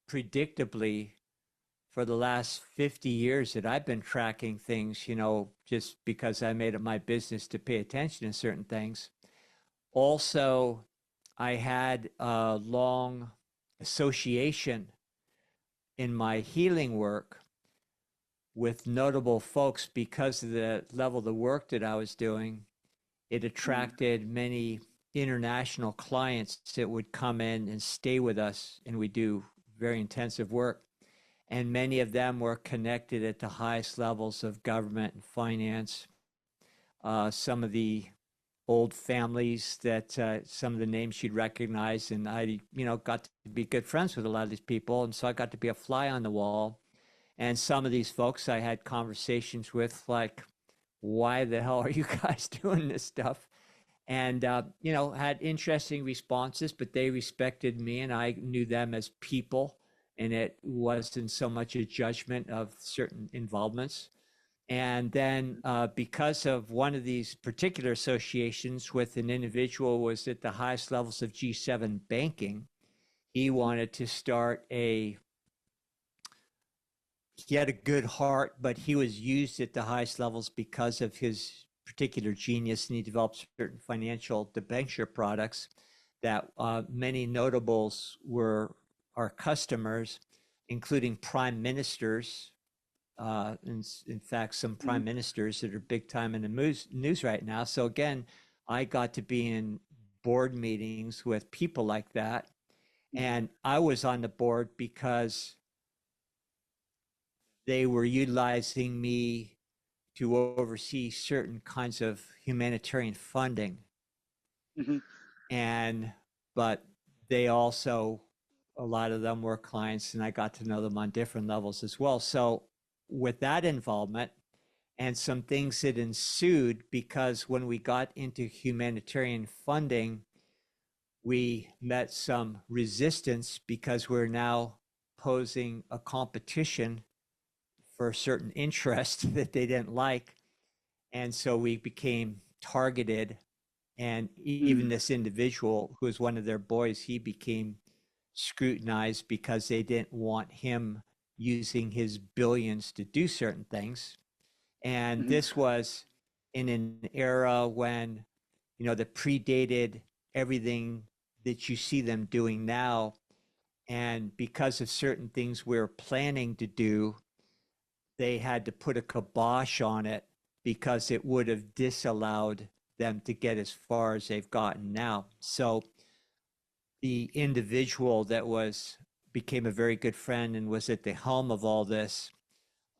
predictably for the last 50 years that I've been tracking things, just because I made it my business to pay attention to certain things. Also, I had a long association in my healing work with notable folks because of the level of the work that I was doing. It mm, attracted many international clients that would come in and stay with us, and we do very intensive work. And many of them were connected at the highest levels of government and finance. Some of the old families that some of the names you'd recognize, and I, got to be good friends with a lot of these people, and so I got to be a fly on the wall. And some of these folks I had conversations with, like, why the hell are you guys doing this stuff? And had interesting responses, but they respected me and I knew them as people, and it wasn't so much a judgment of certain involvements. And then because of one of these particular associations with an individual was at the highest levels of G7 banking, he mm, wanted to start he had a good heart, but he was used at the highest levels because of his particular genius, and he developed certain financial debenture products that many notables were our customers, including prime ministers. In fact, some mm, prime ministers that are big time in the news right now. So again, I got to be in board meetings with people like that. mm, And I was on the board because they were utilizing me to oversee certain kinds of humanitarian funding. mhm, And, but they also, a lot of them were clients, and I got to know them on different levels as well. So, with that involvement and some things that ensued, because when we got into humanitarian funding, we met some resistance because we're now posing a competition for a certain interest that they didn't like. And so we became targeted. And even Mm. this individual who was one of their boys, he became scrutinized because they didn't want him using his billions to do certain things. And Mhm. this was in an era when, that predated everything that you see them doing now. And because of certain things we we're planning to do, they had to put a kibosh on it because it would have disallowed them to get as far as they've gotten now. So the individual that became a very good friend and was at the helm of all this,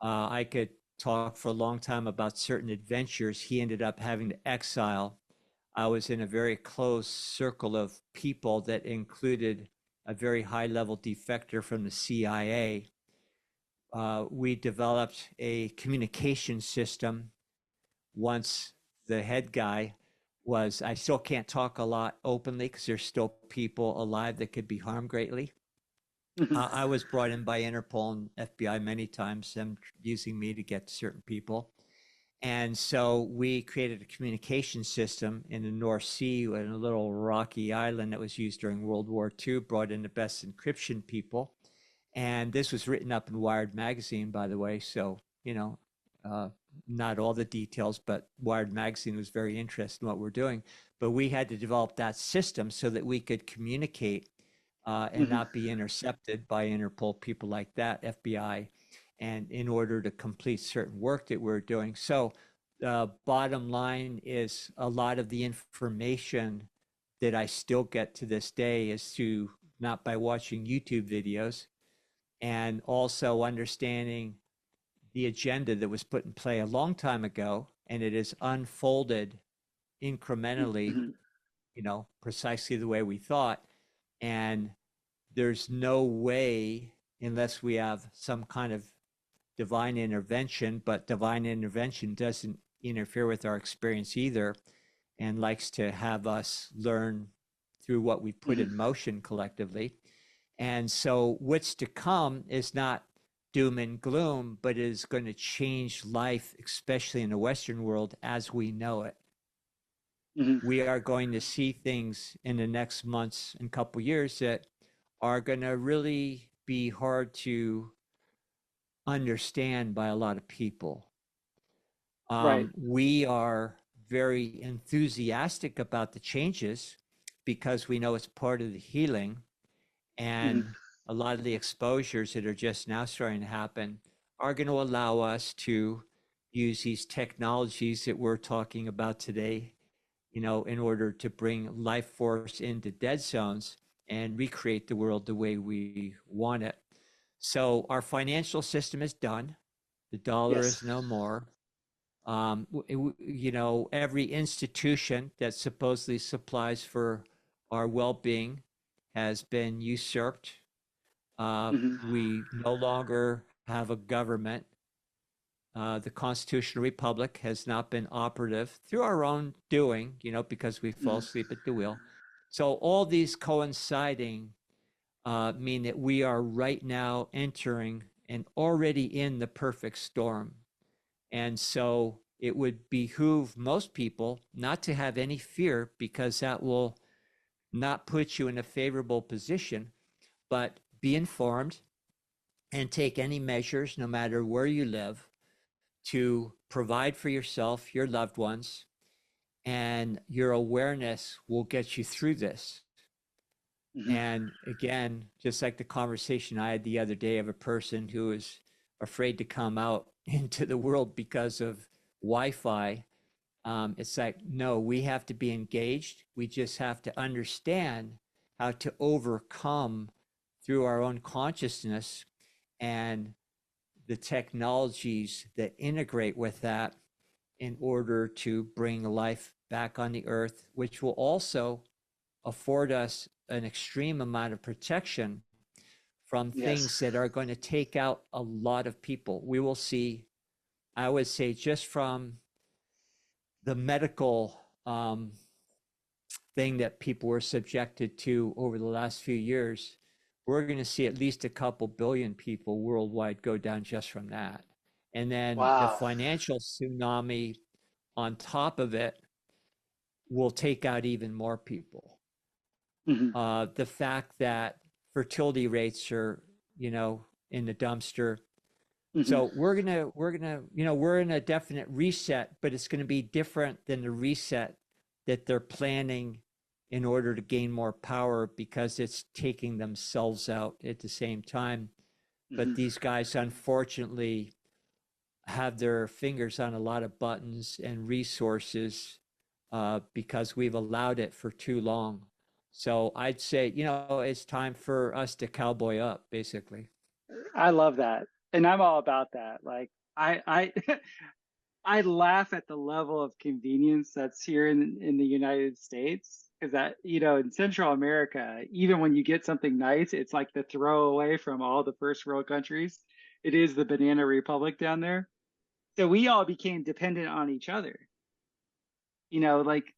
I could talk for a long time about certain adventures he ended up having to exile. I was in a very close circle of people that included a very high level defector from the CIA. We developed a communication system once the head guy was, I still can't talk a lot openly because there's still people alive that could be harmed greatly. Mhm. I was brought in by Interpol and FBI many times, them using me to get to certain people. And so we created a communication system in the North Sea in a little rocky island that was used during World War II, brought in the best encryption people. And this was written up in Wired magazine, by the way. So, uh, not all the details, but Wired magazine was very interested in what we're doing. But we had to develop that system so that we could communicate and Mhm. not be intercepted by Interpol, people like that, FBI, and in order to complete certain work that we're doing. So the bottom line is a lot of the information that I still get to this day is through not by watching YouTube videos and also understanding the agenda that was put in play a long time ago, and it is unfolded incrementally, Mhm. precisely the way we thought. And there's no way, unless we have some kind of divine intervention, but divine intervention doesn't interfere with our experience either and likes to have us learn through what we put Mhm. in motion collectively. And so what's to come is not doom and gloom, but is going to change life, especially in the Western world as we know it. Mhm. We are going to see things in the next months and couple years that are going to really be hard to understand by a lot of people. Right. We are very enthusiastic about the changes because we know it's part of the healing. Mhm. And a lot of the exposures that are just now starting to happen are going to allow us to use these technologies that we're talking about today, in order to bring life force into dead zones and recreate the world the way we want it. So our financial system is done. The dollar Yes. is no more. Every institution that supposedly supplies for our well-being has been usurped. Mhm. We no longer have a government. The constitutional republic has not been operative through our own doing, because we fall Mhm. asleep at the wheel. So all these coinciding mean that we are right now entering and already in the perfect storm. And so it would behoove most people not to have any fear because that will not put you in a favorable position, but be informed and take any measures, no matter where you live, to provide for yourself, your loved ones, and your awareness will get you through this. Mhm. And again, just like the conversation I had the other day of a person who is afraid to come out into the world because of Wi-Fi, it's like, no, we have to be engaged. We just have to understand how to overcome through our own consciousness and the technologies that integrate with that in order to bring life back on the earth, which will also afford us an extreme amount of protection from Yes. things that are going to take out a lot of people. We will see, I would say, just from the medical thing that people were subjected to over the last few years, we're going to see at least a couple billion people worldwide go down just from that. And then the Wow. financial tsunami on top of it will take out even more people. Mhm. The fact that fertility rates are, in the dumpster. Mhm. So we're in a definite reset, but it's going to be different than the reset that they're planning in order to gain more power because it's taking themselves out at the same time. But Mhm. these guys, unfortunately, have their fingers on a lot of buttons and resources because we've allowed it for too long. So I'd say, it's time for us to cowboy up, basically. I love that. And I'm all about that. Like I I laugh at the level of convenience that's here in the United States because that, in Central America, even when you get something nice, it's like the throwaway from all the first world countries. It is the banana republic down there. So we all became dependent on each other. Like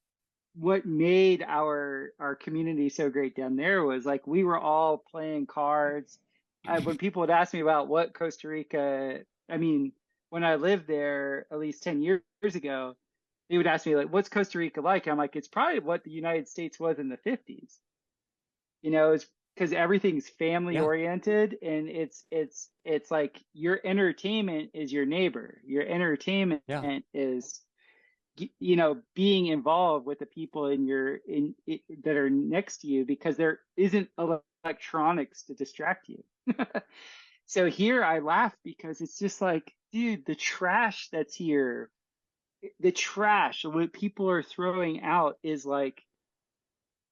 what made our community so great down there was like we were all playing cards. When people would ask me about what Costa Rica, I mean, when I lived there at least 10 years ago, they would ask me like, "What's Costa Rica like?" I'm like, "It's probably what the United States was in the 50s." It's because everything's family Yeah, oriented, and it's like your entertainment is your neighbor. Your entertainment yeah, is being involved with the people that are next to you because there isn't electronics to distract you. So here I laugh because it's just like, dude, the trash that's here, the trash, what people are throwing out is like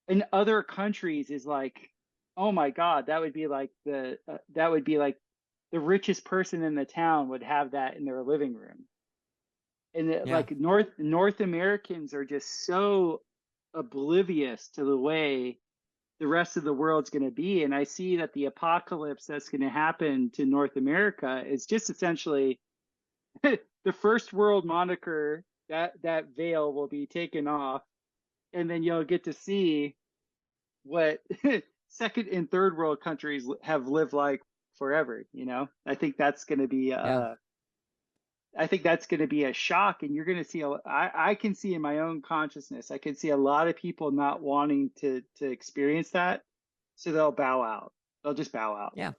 in other countries is like, oh my God, that would be like the richest person in the town would have that in their living room. And yeah. like North Americans are just so oblivious to the way the rest of the world's going to be. And I see that the apocalypse that's going to happen to North America is just essentially the first world moniker, that veil will be taken off, and then you'll get to see what second and third world countries have lived like forever. I think that's going to be Yeah. I think that's going to be a shock, and you're going to see. I can see in my own consciousness, I can see a lot of people not wanting to experience that, so they'll bow out. They'll just bow out. Yeah.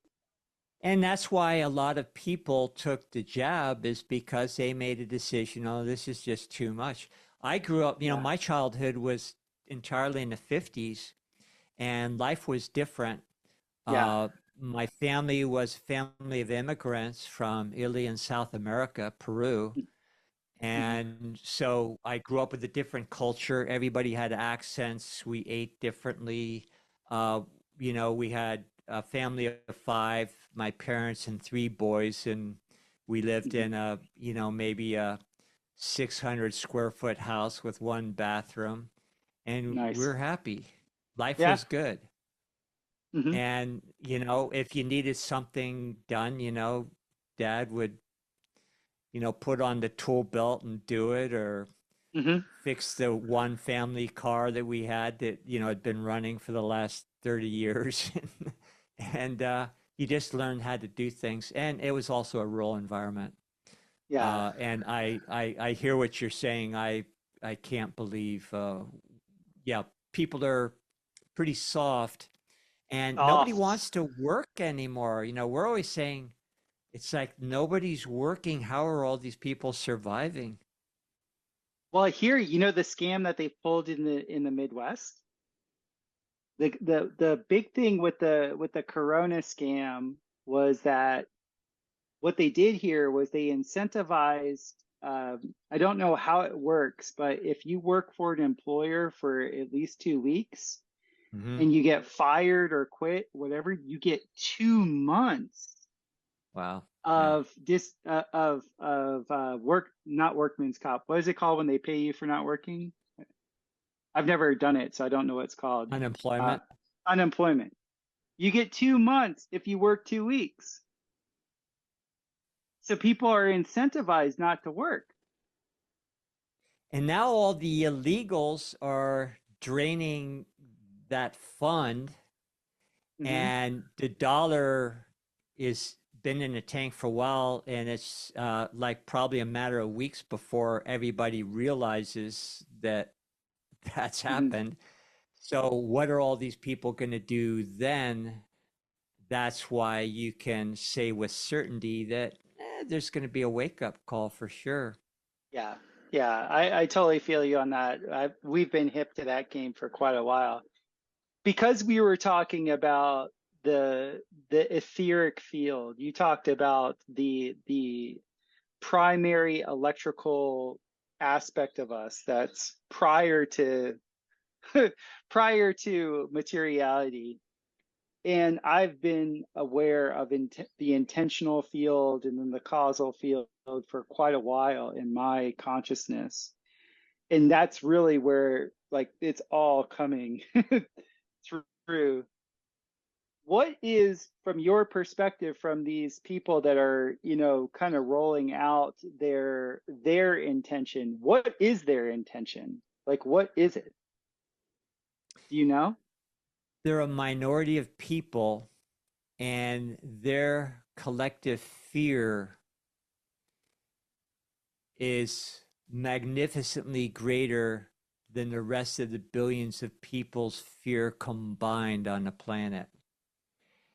And that's why a lot of people took the jab is because they made a decision, oh, this is just too much. I grew up, Yeah, my childhood was entirely in the 50s and life was different. yeah, Uh, my family was a family of immigrants from Italy and South America, Peru. hmm, And so I grew up with a different culture. Everybody had accents. We ate differently. Uh, we had a family of five, my parents and three boys, and we lived hmm. in maybe a 600 square foot house with one bathroom, and Nice. we're happy. Life Yeah, was good. hmm, And, if you needed something done, dad would, put on the tool belt and do it, or hmm. fix the one family car that we had that had been running for the last 30 years. And you just learned how to do things, and it was also a rural environment. Yeah. And I hear what you're saying. I can't believe yeah, people are pretty soft and Oh, nobody wants to work anymore. We're always saying it's like nobody's working. How are all these people surviving? well, here, the scam that they pulled in the Midwest. The big thing with the Corona scam was that what they did here was they incentivized. I don't know how it works, but if you work for an employer for at least 2 weeks Hmm. and you get fired or quit, whatever, you get 2 months Wow. Yeah. of work, not workman's comp. What is it called when they pay you for not working? I've never done it, so I don't know what it's called. Uh, Unemployment. Unemployment. You get 2 months if you work 2 weeks. So people are incentivized not to work. And now all the illegals are draining that fund, Hmm. and the dollar is been in the tank for a while, and it's like probably a matter of weeks before everybody realizes that that's Mhm. happened. So what are all these people going to do then? That's why you can say with certainty that there's going to be a wake-up call for sure. Yeah, yeah, I totally feel you on that. We've been hip to that game for quite a while. Because we were talking about the etheric field, you talked about the primary electrical aspect of us that's prior to prior to materiality. And I've been aware of the intentional field and then the causal field for quite a while in my consciousness. And that's really where like it's all coming through. What is, from your perspective, from these people that are, kind of rolling out their intention, what is their intention? Like, what is it? Do you know? They're a minority of people, and their collective fear is magnificently greater than the rest of the billions of people's fear combined on the planet.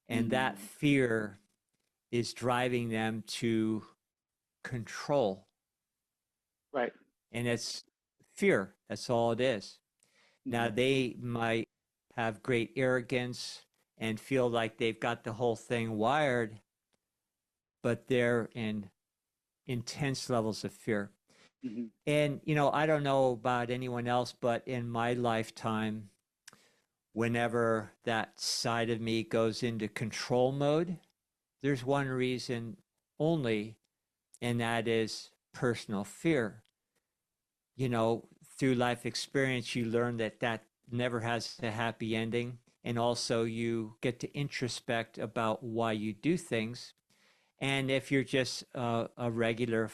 And that Mm, fear is driving them to control. right. And it's fear. That's all it is. Now, Mhm. they might have great arrogance and feel like they've got the whole thing wired, but they're in intense levels of fear. Mhm. And, I don't know about anyone else, but in my lifetime, whenever that side of me goes into control mode, there's one reason only, and that is personal fear. Through life experience, you learn that that never has a happy ending. And also, you get to introspect about why you do things. And if you're just a regular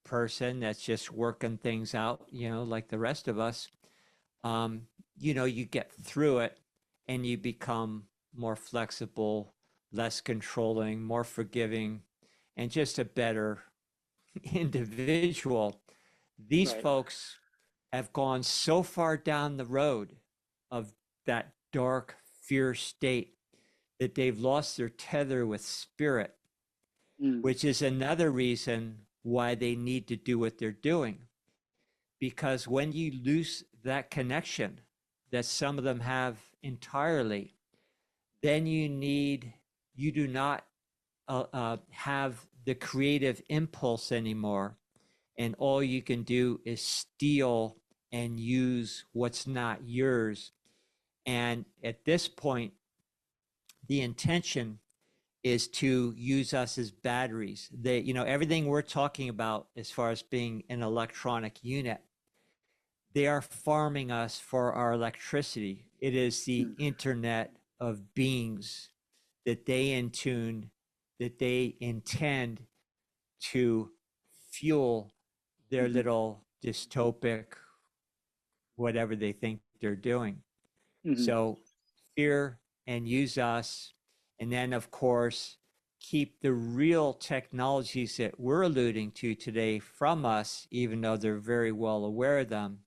person that's just working things out, like the rest of us, um, you get through it and you become more flexible, less controlling, more forgiving, and just a better individual. These Right. folks have gone so far down the road of that dark fear state that they've lost their tether with spirit, Mm, which is another reason why they need to do what they're doing. Because when you lose that connection that some of them have entirely, then you do not have the creative impulse anymore. And all you can do is steal and use what's not yours. And at this point, the intention is to use us as batteries. Everything we're talking about as far as being an electronic unit, they are farming us for our electricity. It is the mm, internet of beings that they that they intend to fuel their mhm, little dystopic whatever they think they're doing. mhm. So fear and use us. And then, of course, keep the real technologies that we're alluding to today from us, even though they're very well aware of them,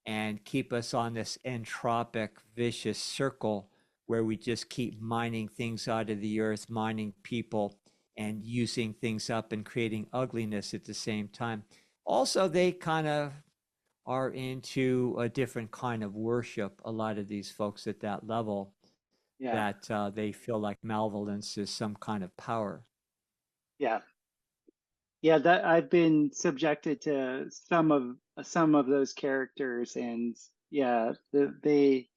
and keep us on this entropic, vicious circle where we just keep mining things out of the earth, mining people, and using things up and creating ugliness at the same time. Also, they kind of are into a different kind of worship, a lot of these folks at that level, Yeah. that they feel like malevolence is some kind of power. Yeah. Yeah, that I've been subjected to some of those characters, and yeah, they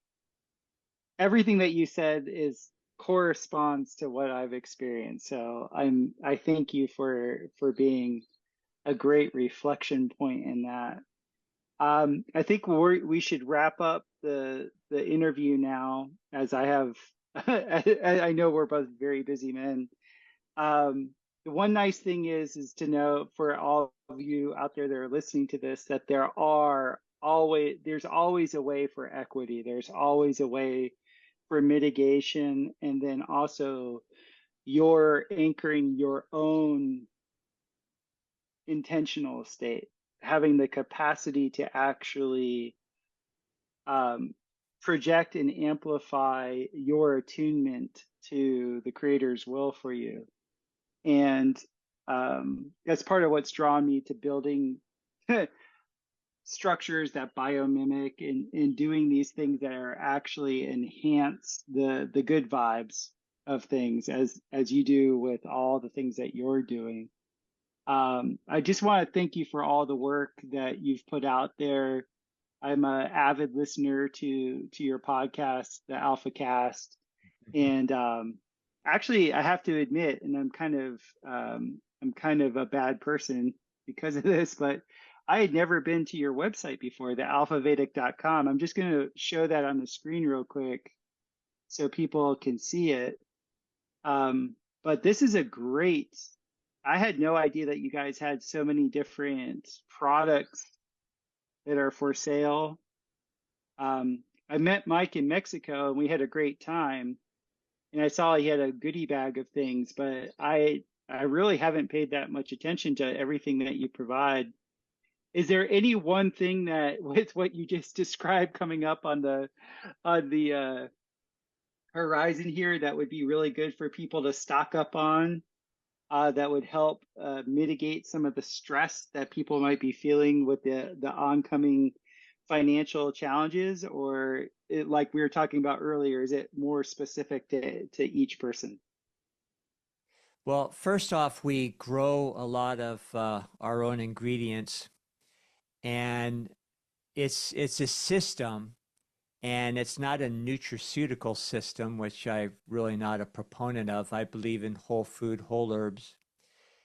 everything that you said is corresponds to what I've experienced. So I thank you for being a great reflection point in that. I think we should wrap up the interview now, as I have I know we're both very busy men. Um, the one nice thing is to know, for all of you out there that are listening to this, that there's always a way for equity. There's always a way for mitigation, and then also you're anchoring your own intentional state, having the capacity to actually um, project and amplify your attunement to the creator's will for you. And that's part of what's drawn me to building structures that biomimic and doing these things that are actually enhance the good vibes of things as you do with all the things that you're doing. I just want to thank you for all the work that you've put out there. I'm an avid listener to your podcast, the Alfacast, and actually, I have to admit, and I'm kind of a bad person because of this, but I had never been to your website before, the alfavedic.com. I'm just going to show that on the screen real quick so people can see it. But this is a great, I had no idea that you guys had so many different products that are for sale. I met Mike in Mexico and we had a great time. And I saw he had a goodie bag of things, but I really haven't paid that much attention to everything that you provide. Is there any one thing that with what you just described coming up on the horizon here that would be really good for people to stock up on that would help mitigate some of the stress that people might be feeling with the oncoming financial challenges, or like we were talking about earlier, is it more specific to each person? Well, first off, we grow a lot of our own ingredients, and it's a system, and it's not a nutraceutical system, which I'm really not a proponent of. I believe in whole food, whole herbs,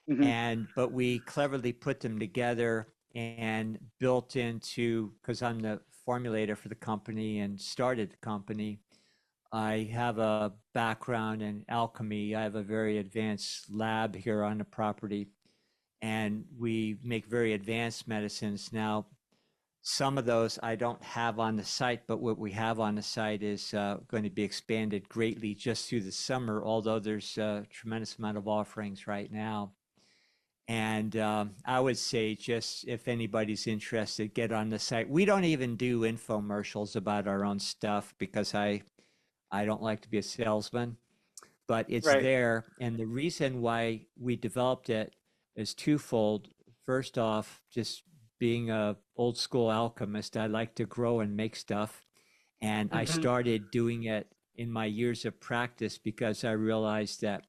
Hmm. and but we cleverly put them together and built into, because I'm the formulator for the company and started the company. I have a background in alchemy. I have a very advanced lab here on the property, and we make very advanced medicines. Now, some of those I don't have on the site, but what we have on the site is going to be expanded greatly just through the summer, although there's a tremendous amount of offerings right now. And I would say, just if anybody's interested, get on the site. We don't even do infomercials about our own stuff because I don't like to be a salesman, but it's Right. there. And the reason why we developed it is twofold. First off, just being a old school alchemist, I like to grow and make stuff. And I Hmm. started doing it in my years of practice because I realized that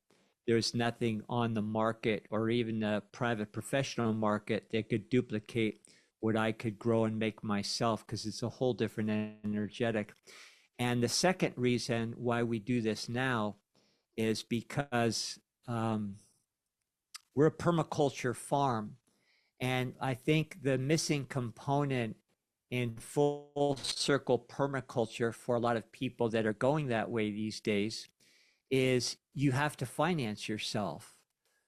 there's nothing on the market or even the private professional market that could duplicate what I could grow and make myself, because it's a whole different energetic. And the second reason why we do this now is because we're a permaculture farm. And I think the missing component in full circle permaculture for a lot of people that are going that way these days is you have to finance yourself.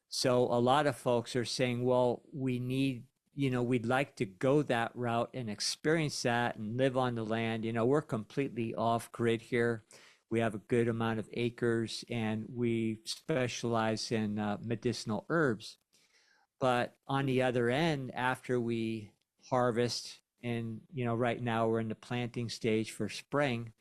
So a lot of folks are saying, well, we need, we'd like to go that route and experience that and live on the land. We're completely off grid here. We have a good amount of acres and we specialize in medicinal herbs. But on the other end, after we harvest, and right now we're in the planting stage for spring,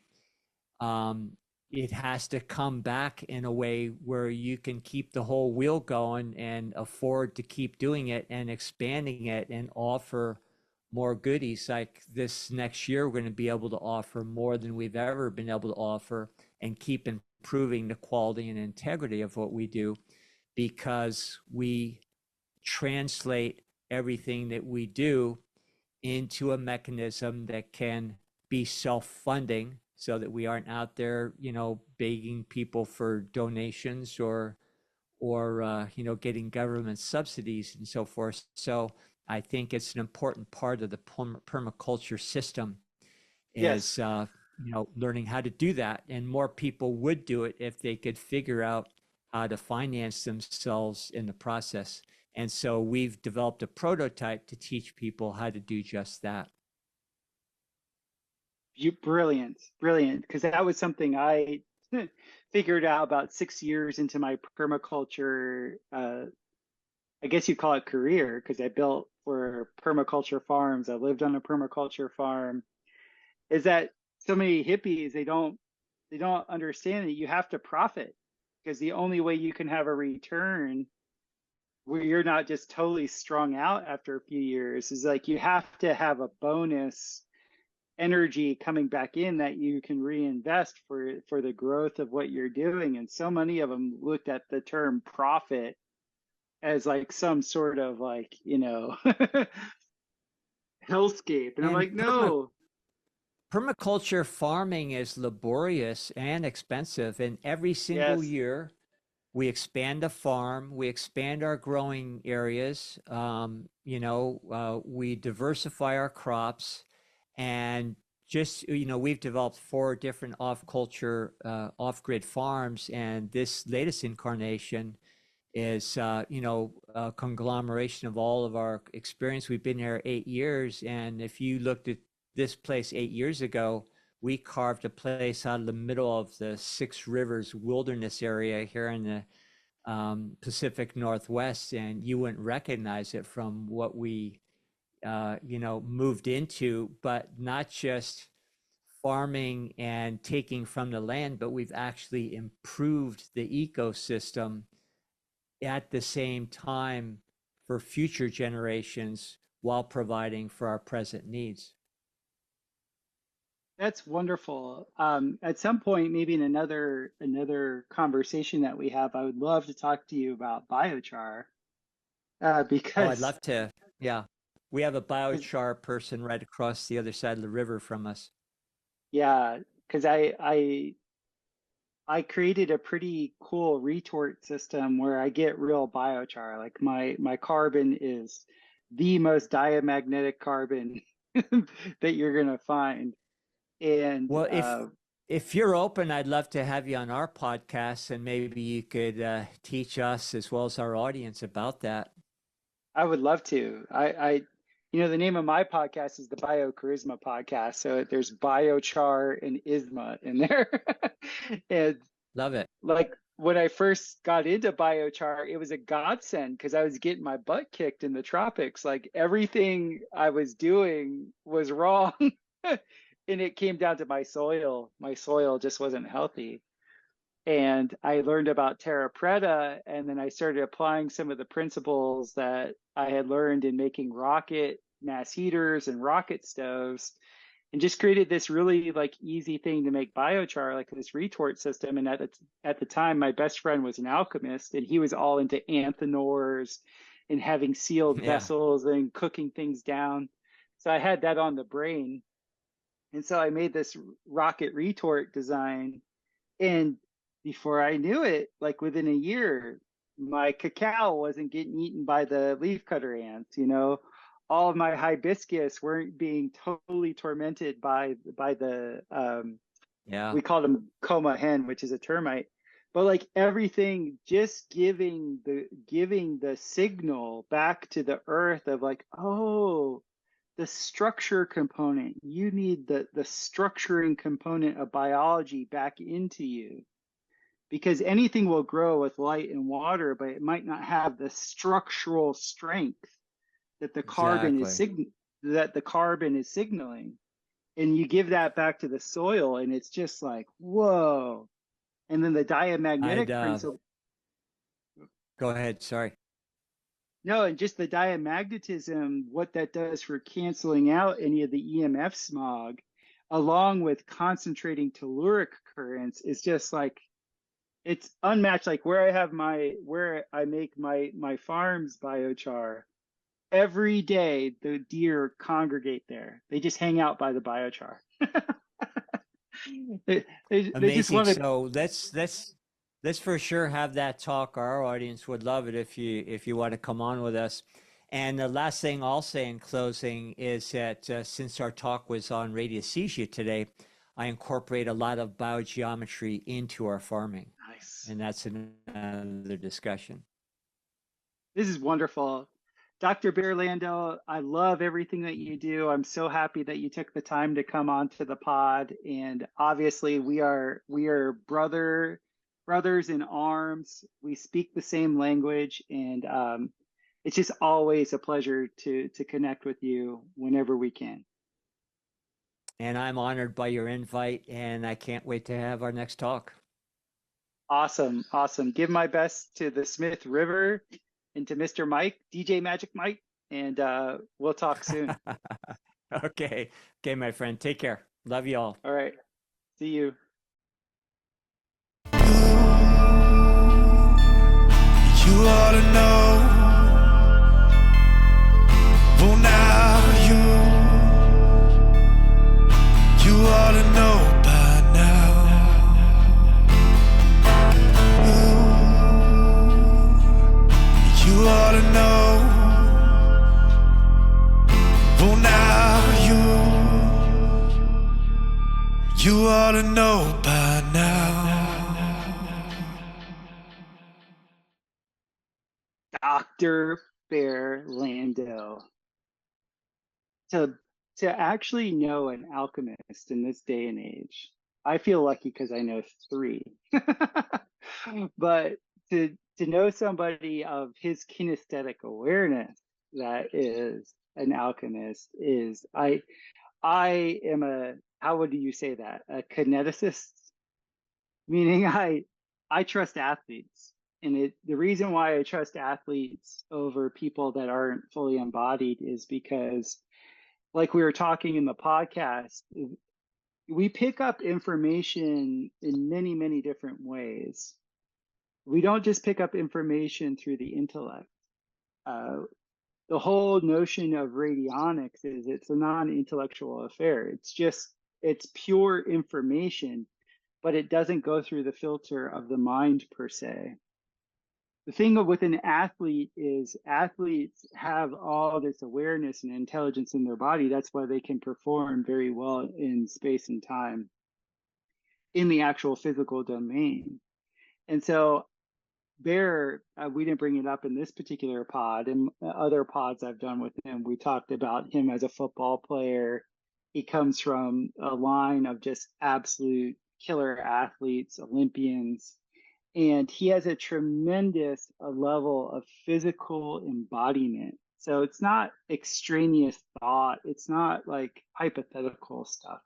um, it has to come back in a way where you can keep the whole wheel going and afford to keep doing it and expanding it and offer more goodies. Like this next year, we're going to be able to offer more than we've ever been able to offer and keep improving the quality and integrity of what we do, because we translate everything that we do into a mechanism that can be self-funding, so that we aren't out there, begging people for donations or getting government subsidies and so forth. So I think it's an important part of the permaculture system Yes. is learning how to do that, and more people would do it if they could figure out how to finance themselves in the process. And so we've developed a prototype to teach people how to do just that. Brilliant, brilliant. Because that was something I figured out about 6 years into my permaculture, I guess you call it career, because I built for permaculture farms. I lived on a permaculture farm. Is that so many hippies, they don't understand that you have to profit, because the only way you can have a return where you're not just totally strung out after a few years is like you have to have a bonus energy coming back in that you can reinvest for the growth of what you're doing. And so many of them looked at the term profit as like some sort of like, hellscape. And I'm And like, no. permaculture farming is laborious and expensive, and every single Yes, year we expand the farm, we expand our growing areas, we diversify our crops, and just, we've developed 4 different off-grid farms, and this latest incarnation is, a conglomeration of all of our experience. We've been here 8 years, and if you looked at this place 8 years ago, we carved a place out of the middle of the Six Rivers wilderness area here in the Pacific Northwest, and you wouldn't recognize it from what we, moved into. But not just farming and taking from the land, but we've actually improved the ecosystem at the same time for future generations while providing for our present needs. that's wonderful. At some point, maybe in another conversation that we have, I would love to talk to you about biochar, Oh, I'd because love to. Yeah. We have a biochar person right across the other side of the river from us. yeah, because I created a pretty cool retort system where I get real biochar. Like my carbon is the most diamagnetic carbon that you're gonna find. And Well, if you're open, I'd love to have you on our podcast, and maybe you could teach us as well as our audience about that. I would love to. The name of my podcast is the Biocharisma Podcast. So there's biochar and isma in there. And Love it. like when I first got into biochar, it was a godsend because I was getting my butt kicked in the tropics. Like everything I was doing was wrong. And it came down to my soil. My soil just wasn't healthy. And I learned about terra preta, and then I started applying some of the principles that I had learned in making rocket mass heaters and rocket stoves, and just created this really like easy thing to make biochar, like this retort system. And at the time, my best friend was an alchemist, and he was all into anthenors and having sealed Yeah. vessels and cooking things down. So I had that on the brain, and so I made this rocket retort design. And before I knew it, like within a year, my cacao wasn't getting eaten by the leafcutter ants. All of my hibiscus weren't being totally tormented by the Yeah. we called them coma hen, which is a termite. But like everything, just giving the signal back to the earth of like, oh, the structure component. You need the structuring component of biology back into you, because anything will grow with light and water, but it might not have the structural strength that the carbon is Exactly. signaling. And you give that back to the soil, and it's just like, whoa. And then the I'd diamagnetic principle. go ahead. Sorry. No, and just the diamagnetism, what that does for canceling out any of the EMF smog, along with concentrating telluric currents, is just like it's unmatched. Like where I make my farm's biochar, every day the deer congregate there. They just hang out by the biochar. They just Amazing. want to. So let's for sure have that talk. Our audience would love it if you want to come on with us. And the last thing I'll say in closing is that since our talk was on radiesthesia today, I incorporate a lot of biogeometry into our farming, Nice. and that's another discussion. This is wonderful. Dr. Barre Lando, I love everything that you do. I'm so happy that you took the time to come onto the pod. And obviously we are brothers in arms. We speak the same language, and it's just always a pleasure to connect with you whenever we can. And I'm honored by your invite, and I can't wait to have our next talk. Awesome, awesome. Give my best to the Smith River and to Mr. Mike, DJ Magic Mike, and we'll talk soon. Okay. Okay, my friend. Take care. Love you all. All right. See you. You ought to know. Well, now you ought to know by now. You ought to know. Well, now you ought to know by now. Dr. Barre Lando. To actually know an alchemist in this day and age, I feel lucky because I know three. But to know somebody of his kinesthetic awareness that is an alchemist is I am a, how would you say that? A kineticist, meaning I trust athletes. And the reason why I trust athletes over people that aren't fully embodied is because, like we were talking in the podcast, we pick up information in many, many different ways. We don't just pick up information through the intellect. The whole notion of radionics is it's a non-intellectual affair. It's pure information, but it doesn't go through the filter of the mind per se. The thing with an athlete is athletes have all this awareness and intelligence in their body. That's why they can perform very well in space and time in the actual physical domain. And so Bear, we didn't bring it up in this particular pod. In other pods I've done with him, we talked about him as a football player. He comes from a line of just absolute killer athletes, Olympians, and he has a tremendous level of physical embodiment. So it's not extraneous thought. It's not like hypothetical stuff.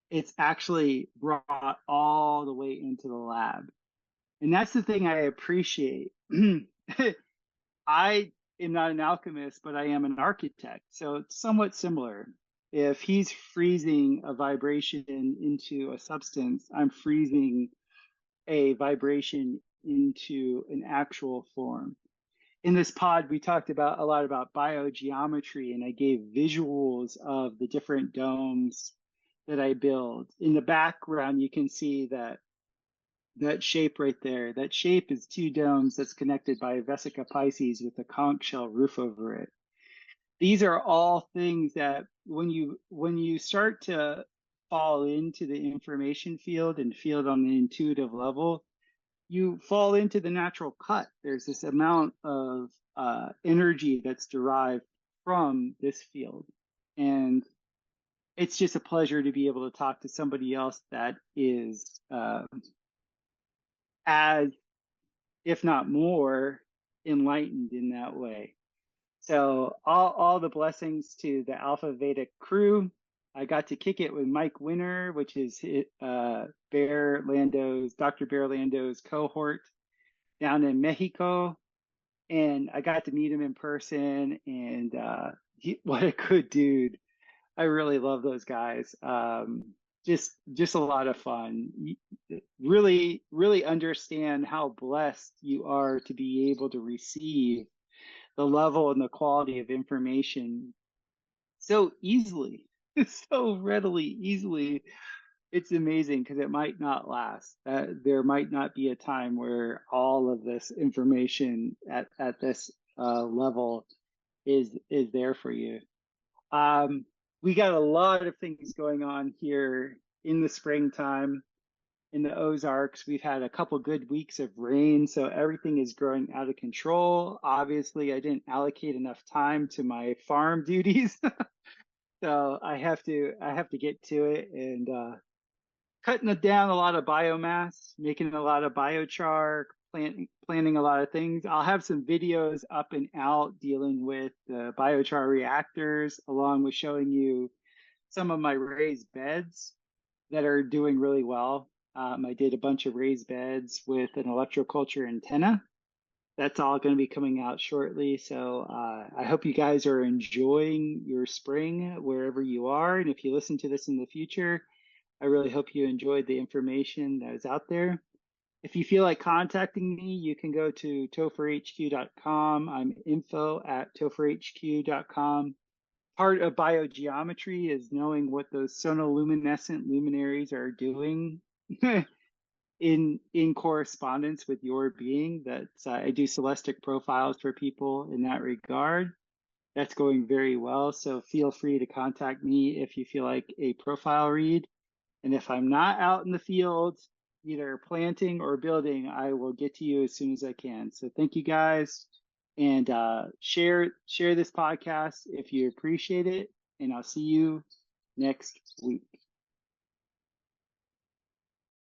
It's actually brought all the way into the lab. And that's the thing I appreciate. I am not an alchemist, but I am an architect. So it's somewhat similar. If he's freezing a vibration into a substance, I'm freezing a vibration into an actual form. In this pod, we talked about a lot about biogeometry, and I gave visuals of the different domes that I build. In the background, you can see that shape right there. That shape is two domes that's connected by a vesica Pisces with a conch shell roof over it. These are all things that when you start to fall into the information field and feel it on the intuitive level, you fall into the natural cut. There's this amount of energy that's derived from this field. And it's just a pleasure to be able to talk to somebody else that is as, if not more, enlightened in that way. So all the blessings to the Alfa Vedic crew. I got to kick it with Mike Winner, which is Dr. Barre Lando's cohort down in Mexico. And I got to meet him in person, and what a good dude. I really love those guys. Just a lot of fun. Really, really understand how blessed you are to be able to receive the level and the quality of information so easily, so readily, easily. It's amazing because it might not last. There might not be a time where all of this information at this level is there for you. We got a lot of things going on here in the springtime. in the Ozarks. We've had a couple good weeks of rain, so everything is growing out of control. Obviously, I didn't allocate enough time to my farm duties, so I have to get to it and cutting it down a lot of biomass, making a lot of biochar, planting a lot of things. I'll have some videos up and out dealing with the biochar reactors, along with showing you some of my raised beds that are doing really well. I did a bunch of raised beds with an electroculture antenna. That's all going to be coming out shortly. So I hope you guys are enjoying your spring wherever you are. And if you listen to this in the future, I really hope you enjoyed the information that is out there. If you feel like contacting me, you can go to topherhq.com. I'm info@topherhq.com. Part of biogeometry is knowing what those sonoluminescent luminaries are doing in correspondence with your being. That's I do celestic profiles for people in that regard. That's going very well. So feel free to contact me if you feel like a profile read. And if I'm not out in the field, either planting or building, I will get to you as soon as I can. So thank you guys, and share this podcast if you appreciate it. And I'll see you next week.